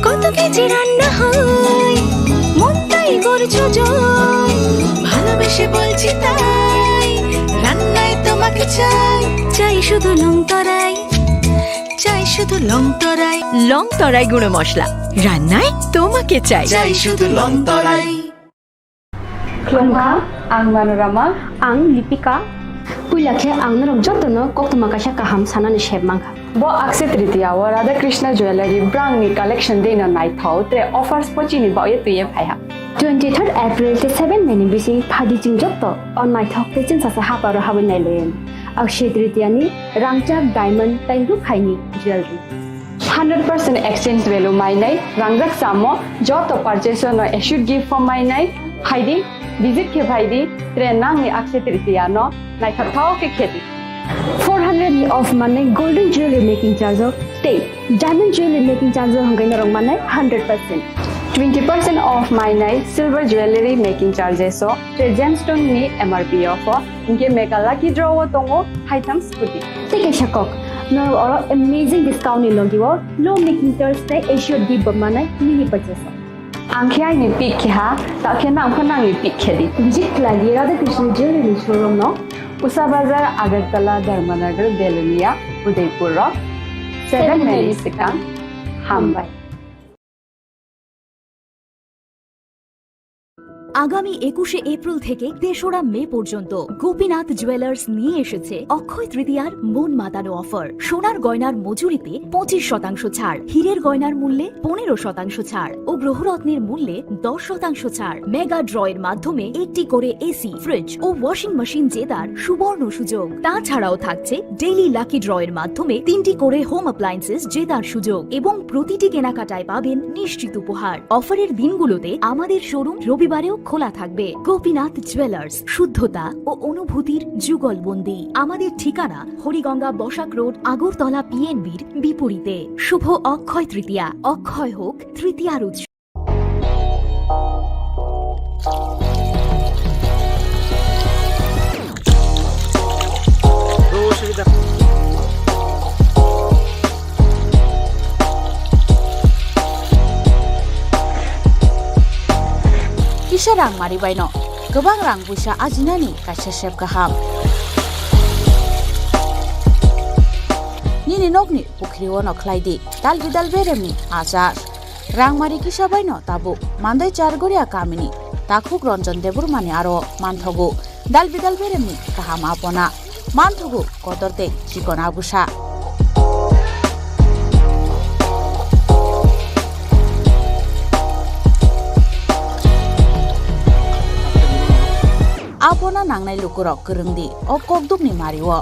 কত কেজি রান্না হয় মন তাই করছো জয় ভালোবেসে বলছি তাই রান্নায় তোমাকে চাই চাই শুধু লংতরাই চাই শুধু লংতরাই লংতরাই গুঁড়ো মশলা রান্নায় তোমাকে চাই চাই শুধু লংতরাই Khulumkha, ang Manorama, ang Lipika. Puilakhe ang narok jotono koktuma kasha kaham sanani shebmangkha. Bo akse tritiya wa Radha Krishna Jewelry brand ni collection dena nai thau tre offers pochini ba ye tuye phaiha. 23rd April te 7 May ni bisi phadi ching jotto on my thok te chin sa ha paro ha banai len. Akse tritiya ni rangchak diamond tai ru khaini jewelry. 100% exchange value mai nai rangjak samo joto purchase no should give for mai nai haidi visit ke bhaidi tre nang ni akse tritiya no nai thak thau ke kheti 400 of money golden jewelry making charge of diamond jewelry making charge of hangai narong manai 100%. 20% off my night silver jewelry making charges so gemstone ni MRP of inge make a lucky draw tongo items scooty. Take a shakok. No amazing discount in logiwo low making Thursday issue deep manai mini purchase. Angkya ni pick ha takhe na amkhana ni pick khedi. Jit lagi Radha Krishna jewelry showroom no Usa Bazar Agartala Dharmanagar Belunia Udaipur 7 Mexican Hambai. আগামী 21শে April থেকে 3রা মে পর্যন্ত Gopinath jewellers নিয়ে এসেছে অক্ষয় তৃতীয়ার মন মাতানো offer. সোনার গয়নার মজুরিতে 25% ছাড়, হীরের গয়নার মূল্যে 15% ছাড় ও গ্রহরত্নের মূল্যে 10% ছাড়। মেগা ড্রয়ের মাধ্যমে একটি করে এসি, ফ্রিজ ও ওয়াশিং মেশিন জেতার সুবর্ণ সুযোগ। তাছাড়াও থাকছে ডেইলি লাকি ড্রয়ের মাধ্যমে 3টি করে হোম অ্যাপ্লায়েন্সেস জেতার সুযোগ এবং প্রতিটি কেনাকাটায় পাবেন নিশ্চিত উপহার। অফারের দিনগুলোতে আমাদের শোরুম রবিবারেও খোলা থাকবে। গোপীনাথ জুয়েলার্স, শুদ্ধতা ও অনুভূতির যুগলবন্দি। আমাদের ঠিকানা হরিগঙ্গা বসাক রোড, আগরতলা পিএনবির বিপরীতে। শুভ অক্ষয় তৃতীয়া, অক্ষয় হোক তৃতীয়ার উৎসব। Kisah rang mari baino, gobang rang busa ajinani kasih sep kaham. Nini nogni pukriwo no klaidi, dal beremni azar. Rang mari kisah baino tabu, mandai chargoria kamini, takuk ronjon debur mani aro manthogu, dal beremni kaham apona, manthogu kodorde chikon abusa. Apona nangnai lukurok kerengdi o kokduk ni mariwo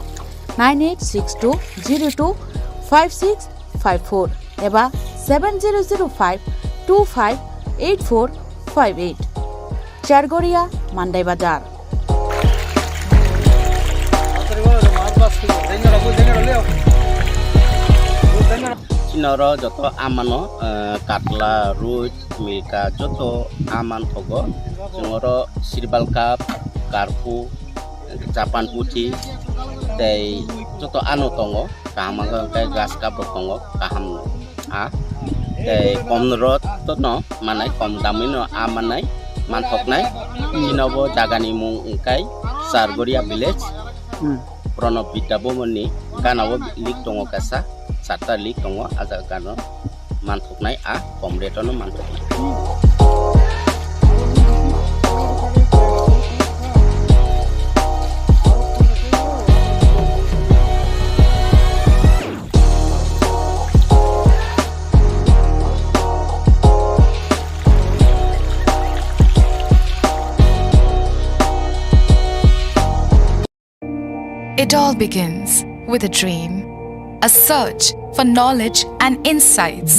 9862025654 eba 7005258458 Chargoria Mandai Bazar. Chinoro joto amano katla ruj milka joto aman thogo jongoro sirbal cup karpu Japan putih tei joto anu tongo kaham kai gas cup tongo kaham a tei komrot to no manai kom damino amanai manthoknai chinobo jagani mung kai Sargoria village Pronop Bidabomoni ganawo lik tongo kasa sata lik tongo aja gano manthoknai a komretono manthoknai. It all begins with a dream, a search for knowledge and insights.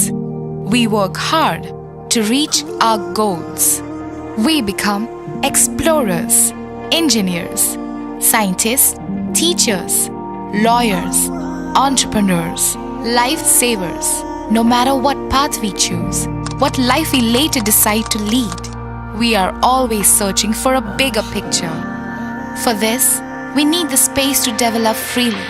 We work hard to reach our goals. We become explorers, engineers, scientists, teachers, lawyers, entrepreneurs, lifesavers. No matter what path we choose, what life we later decide to lead, we are always searching for a bigger picture. For this, we need the space to develop freely.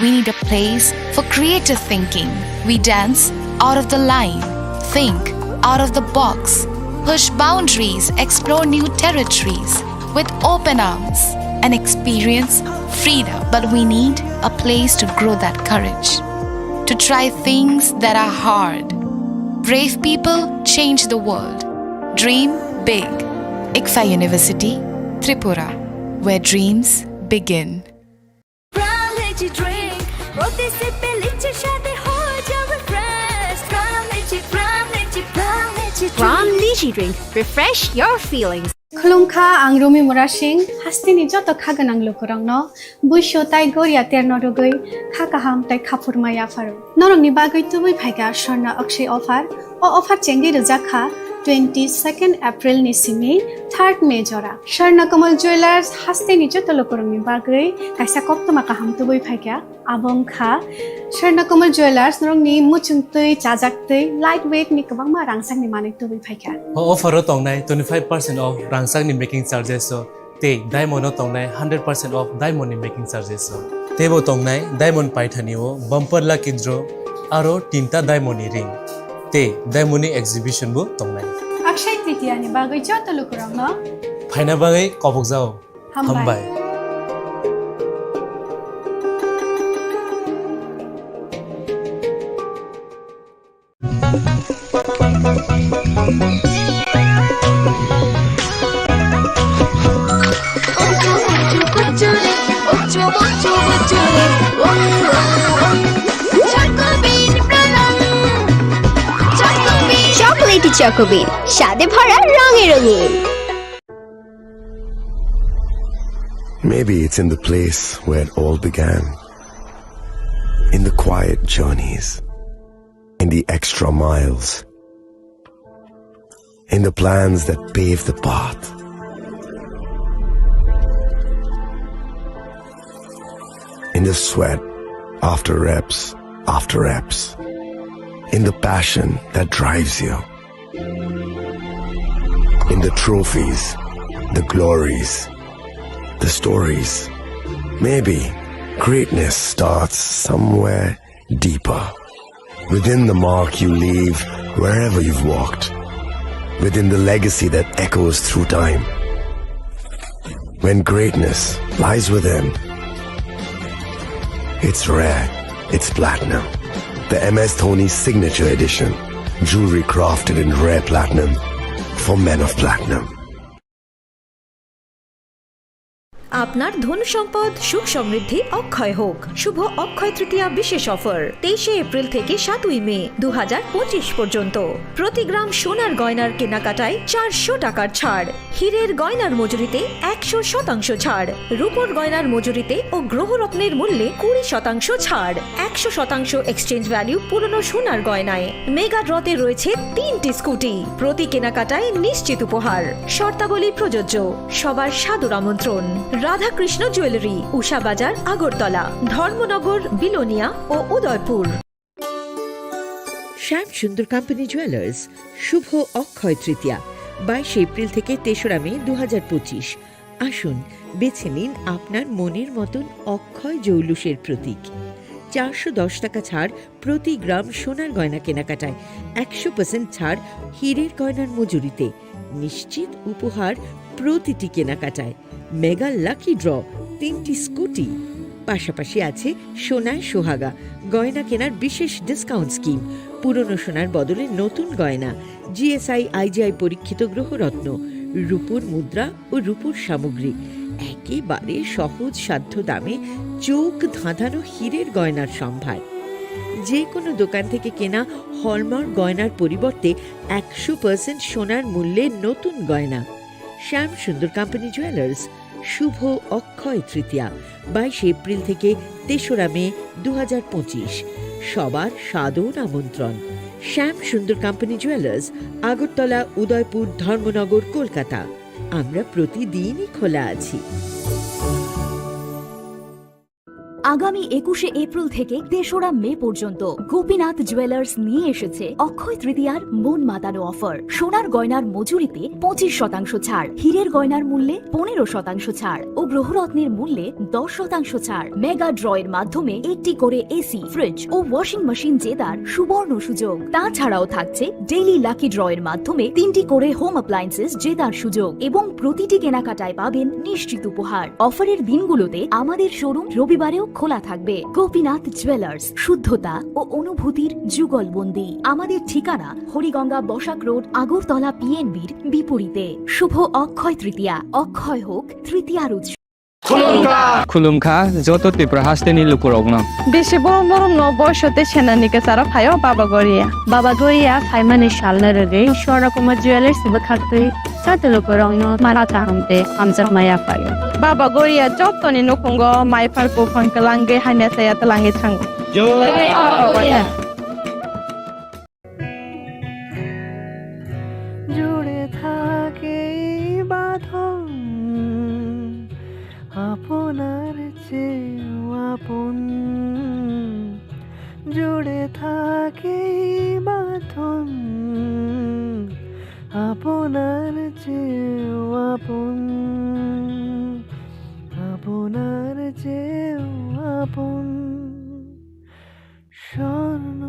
We need a place for creative thinking. We dance out of the line, think out of the box, push boundaries, explore new territories with open arms and experience freedom. But we need a place to grow that courage, to try things that are hard. Brave people change the world. Dream big. Englsih University, Tripura, where dreams begin. Ram Lychee Drink. Refresh your feelings. Khulumkha ang Rumi Mora Singh hastini joto khaganang lukurangno buisho tai goria ternodogoi khakaham tai khapurmaya faru norongni bagoi tubui phaiga sharna akshay offer o offer chengi rujakha 22 April ni simi 3rd May jora Sharnakomal Jewelers hasteni joto lokorongni bagoi kaisa koktoma kaham tuboi phaikya abong kha Sharnakomal Jewelers norongni muchungtui chajaktui lightweight ni kabangma rangsakni manik tuboi phaikya offer tongnai 25% off rangsakni making charges so te diamond tongnai 100% off diamond ni making charges so tebo tongnai diamond paithani o bumper lucky draw aro tinta diamond ni ring te diamond ni exhibition bu tongnai Akshay Tritiya ni bagoi joto lokorongno phaina bagai kobok jao hambai chocolatey চকোবিন স্বাদে ভরা রঙে রঙিন Maybe it's in the place where it all began. In the quiet journeys. In the extra miles. In the plans that pave the path. In the sweat after reps. In the passion that drives you. In the trophies, the glories, the stories. Maybe greatness starts somewhere deeper. Within the mark you leave wherever you've walked. Within the legacy that echoes through time. When greatness lies within, it's rare, it's platinum. The MS Dhoni Signature Edition. Jewelry crafted in rare platinum for men of platinum. আপনার ধন সম্পদ সুখ সমৃদ্ধি অক্ষয় হোক শুভ অক্ষয় তৃতীয়া বিশেষ offer 23 April থেকে 7 মে 2025 পর্যন্ত প্রতি গ্রাম সোনার গয়নার কেনাকাটায় 400 টাকার ছাড় হীরের গয়নার মজুরিতে 100% ছাড় রূপোর গয়নার মজুরিতে ও গ্রহরত্নের মূল্যে 20% ছাড় 100% এক্সচেঞ্জ ভ্যালু পুরনো সোনার গয়নায় মেগা ড্রতে রয়েছে 3টি স্কুটি প্রতি কেনাকাটায় নিশ্চিত উপহার শর্তাবলী প্রযোজ্য সবার সাদর আমন্ত্রণ রাধাকৃষ্ণ জুয়েলারি উষা বাজার আগরতলা ধর্মনগর বিলোনিয়া ও উদয়পুর শ্যাম সুন্দর কোম্পানি জুয়েলার্স শুভ অক্ষয় তৃতীয়া 22 এপ্রিল থেকে 3রা মে 2025 আসুন বেছে নিন আপনার মনের মতন অক্ষয় জৌলুসের প্রতীক 410 টাকা ছাড় প্রতি গ্রাম সোনার গয়না কেনাকাটায় 100% ছাড় হীরের গয়নার মজুরিতে নিশ্চিত উপহার প্রতিটি কেনাকাটায় মেগা লাকি ড্র 3টি স্কুটি পাশাপাশি আছে সোনায় সোহাগা গয়না কেনার বিশেষ ডিসকাউন্ট স্কিম পুরনো সোনার বদলে নতুন গয়না জিএসআই আইজিআই পরীক্ষিত গ্রহরত্ন রূপোর মুদ্রা ও রূপোর সামগ্রী একেবারে সহজ সাধ্য দামে চোখ ধাঁধানো হীরের গয়নার সম্ভার যে কোনো দোকান থেকে কেনা হলমার্ক গয়নার পরিবর্তে 100% সোনার মূল্যে নতুন গয়না শ্যাম সুন্দর কোম্পানি জুয়েলার্স শুভ অক্ষয় তৃতীয়া 22 এপ্রিল থেকে 3রা মে 2025 সবার সাদর আমন্ত্রণ শ্যাম সুন্দর কোম্পানি জুয়েলার্স আগরতলা উদয়পুর ধর্মনগর কলকাতা আমরা প্রতিদিনই খোলা আছি আগামী 21 এপ্রিল থেকে 3রা মে পর্যন্ত গোপীনাথ জুয়েলার্স নিয়ে এসেছে অক্ষয় তৃতীয়ার মন মাতানো অফার সোনার গয়নার মজুরিতে 25% ছাড় হীরের গয়নার মূল্যে 15% ছাড় ও গ্রহরত্নের মূল্যে 10% ছাড় মেগা ড্রয়ের মাধ্যমে একটি করে এসি ফ্রিজ ও ওয়াশিং মেশিন জেতার সুবর্ণ সুযোগ তাছাড়াও থাকছে ডেইলি লাকি ড্রয়ের মাধ্যমে 3টি করে হোম অ্যাপ্লায়েন্সেস জেতার সুযোগ এবং প্রতিটি কেনাকাটায় পাবেন নিশ্চিত উপহার অফারের দিনগুলোতে আমাদের শোরুম রবিবারেও খোলা থাকবে গোপীনাথ জুয়েলার্স শুদ্ধতা ও অনুভূতির যুগলবন্দি আমাদের ঠিকানা হরিগঙ্গা বসাক রোড আগরতলা পিএনবির বিপরীতে শুভ অক্ষয় তৃতীয়া অক্ষয় হোক তৃতীয়ার উৎসব খুলুমখা যত ত্রিপুরা হাসতেনি লুকুরগ্ন বেশি বড় বড় বয়সতে সেনানিকে সারা ফাইও বাবা গরিয়া ফাইমানি শালনা রে সরকমা জুয়েলার্স বখাতই সাতে লুকুরগ্ন মারাতা হামতে আমজা মায়া ফাইও বাবা গরিয়া যতনি নকুঙ্গ মাইফার কোফান কলাঙ্গে হাইনা সায়া তলাঙ্গে থাঙ্গ আপনার চেয়েও আপন, আপনার চেয়েও আপন স্বর্ণ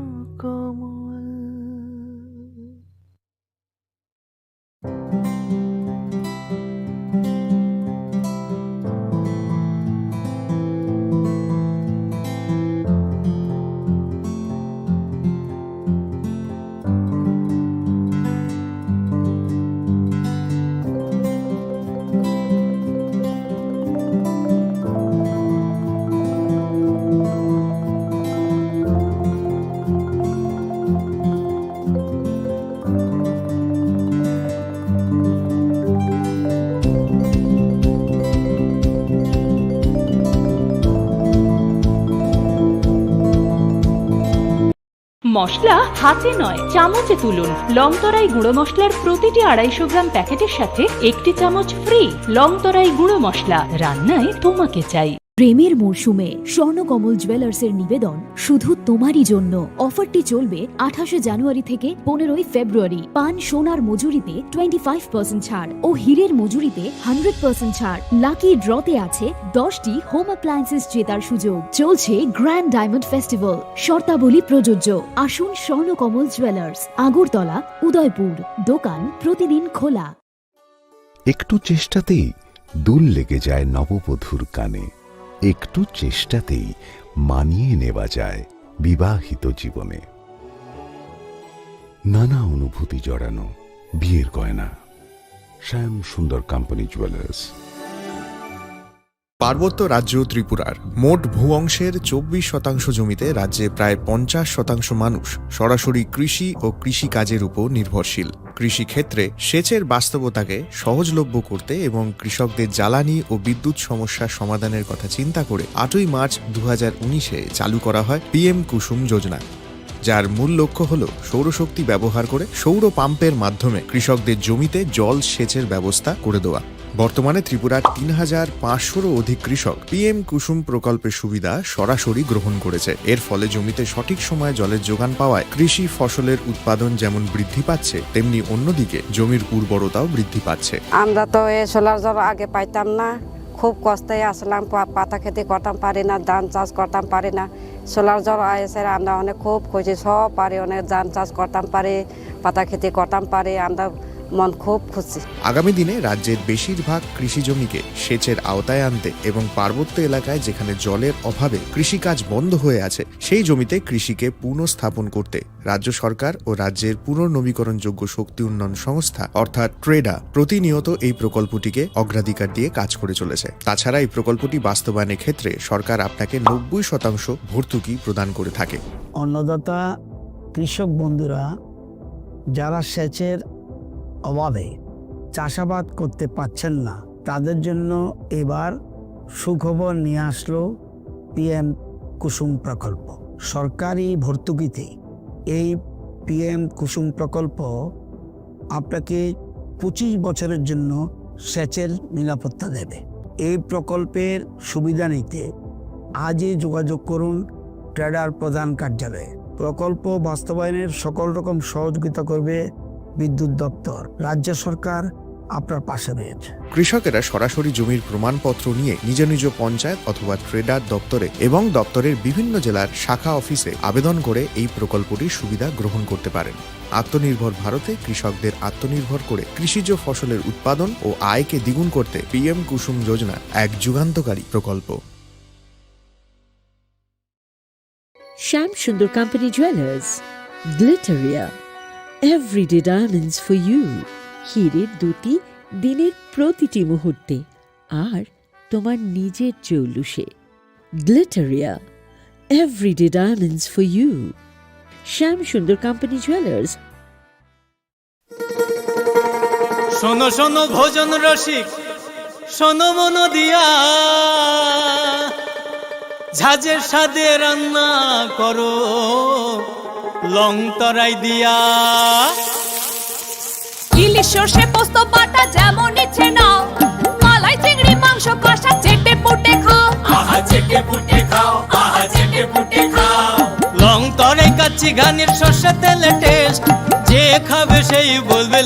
কমল। মশলা হাতে নয় চামচে তুলুন। লংতরাই গুঁড়ো মশলার প্রতিটি 250 গ্রাম প্যাকেটের সাথে 1টি চামচ ফ্রি। লংতরাই গুঁড়ো মশলা, রান্নায় তোমাকে চাই। প্রেমের মরশুমে স্বর্ণকমল জুয়েলার্সের নিবেদন শুধু তোমারই জন্য। অফারটি চলবে 28 জানুয়ারি থেকে 15 ফেব্রুয়ারি। পান সোনার মজুরিতে 25% ছাড় ও হীরের মজুরিতে 100% ছাড়। লাকি ড্রতে আছে 10টি হোম অ্যাপ্লায়েন্সেস জেতার সুযোগ। চলছে গ্র্যান্ড ডায়মন্ড ফেস্টিভ্যাল। শর্তাবলী প্রযোজ্য। আসুন স্বর্ণকমল জুয়েলার্স, আগরতলা, উদয়পুর। দোকান প্রতিদিন খোলা। একটু চেষ্টাতেই দুল লেগে যায় নববধূর কানে, একটু চেষ্টাতেই মানিয়ে নেওয়া যায় বিবাহিত জীবনে। নানা অনুভূতি জড়ানো বিয়ের গয়না। শ্যাম সুন্দর কোম্পানি জুয়েলার্স। পার্বত্য রাজ্য ত্রিপুরার মোট ভূ অংশের 24% জমিতে রাজ্যে প্রায় 50% মানুষ সরাসরি কৃষি ও কৃষি কাজের উপর নির্ভরশীল। কৃষি ক্ষেত্রে সেচের বাস্তবতাকে সহজলভ্য করতে এবং কৃষকদের জ্বালানি ও বিদ্যুৎ সমস্যা সমাধানের কথা চিন্তা করে 8ই মার্চ 2019-এ চালু করা হয় PM কুসুম যোজনা, যার মূল লক্ষ্য হল সৌরশক্তি ব্যবহার করে সৌর পাম্পের মাধ্যমে কৃষকদের জমিতে জল সেচের ব্যবস্থা করে দেওয়া। বর্তমানে ত্রিপুরার 3500-রও অধিক কৃষক PM কুসুম প্রকল্পের সুবিধা সরাসরি গ্রহণ করেছে। এর ফলে জমিতে সঠিক সময়ে জলের যোগান পাওয়ায় কৃষি ফসলের উৎপাদন যেমন বৃদ্ধি পাচ্ছে, তেমনি অন্যদিকে জমির উর্বরতাও বৃদ্ধি পাচ্ছে। আমরা তো এই সোলার জল আগে পাইতাম না, খুব কষ্টে আসলাম, পাতা খেতে করতাম পারি না, ধান চাষ করতাম পারি না। সোলার জল এসে আমরা অনেক খুব খুশি, সব পারি, অনেক ধান চাষ করতাম পারি, পাতা খেতে করতাম পারি, আমরা মন খুব খুশি। আগামী দিনে রাজ্যের বেশিরভাগ কৃষি জমিকে সেচের আওতায় আনতে এবং পার্বত্য এলাকায় যেখানে জলের অভাবে কৃষিকাজ বন্ধ হয়ে আছে সেই জমিতে কৃষিকে পুনঃস্থাপন করতে রাজ্য সরকার ও রাজ্যের পুনর্নবীকরণযোগ্য শক্তি উন্নয়ন সংস্থা অর্থাৎ ট্রেডা প্রতিনিয়ত এই প্রকল্পটিকে অগ্রাধিকার দিয়ে কাজ করে চলেছে। তাছাড়া এই প্রকল্পটি বাস্তবায়নের ক্ষেত্রে সরকার আপনাকে 90% ভর্তুকি প্রদান করে থাকে। অন্নদাতা কৃষক বন্ধুরা যারা সেচের অভাবে চাষাবাদ করতে পারছেন না, তাদের জন্য এবার সুখবর নিয়ে আসলো PM কুসুম প্রকল্প। সরকারি ভর্তুকিতে এই PM কুসুম প্রকল্প আপনাকে 25 বছরের জন্য সেচের নিরাপত্তা দেবে। এই প্রকল্পের সুবিধা নিতে আজই যোগাযোগ করুন ট্রেডার প্রধান কার্যালয়ে। প্রকল্প বাস্তবায়নের সকল রকম সহযোগিতা করবে বিদ্যুৎ দপ্তর। রাজ্য সরকার আপনার পাশে রয়েছে। কৃষকেরা সরাসরি জমির প্রমাণপত্র নিয়ে নিজ নিজ পঞ্চায়েত অথবা ট্রেডার দপ্তরে এবং দপ্তরের বিভিন্ন জেলার শাখা অফিসে আবেদন করে এই প্রকল্পটির সুবিধা গ্রহণ করতে পারেন। আত্মনির্ভর ভারতে কৃষকদের আত্মনির্ভর করে কৃষিজ ফসলের উৎপাদন ও আয়কে দ্বিগুণ করতে PM কুসুম যোজনা এক যুগান্তকারী প্রকল্প। Shyam Sundar company jewellers, Glitteria, everyday diamonds for you. হীরের দুটি দিনের প্রতিটি মুহূর্তে আর তোমার নিজের চৌলুসে। Glitteria, everyday diamonds for you. Shyam Sundar company jewellers. শোনো শোনো ভোজন রসিক, শোনো মন দিয়া, ঝাঁঝের স্বাদে রান্না করো লং তরাই দিয়া। ইলিশ সর্ষে পোস্ত বাটা যেমন ইচ্ছে নাও, মালাই চিংড়ি মাংস কষা চেটে পুটে খাও, আহা চেটে পুটে খাও, আহা চেটে পুটে খাও। লং তরাই কাচ্চি ঘানির সর্ষে তেলে টেস্ট, যে খাবে সেই বলবে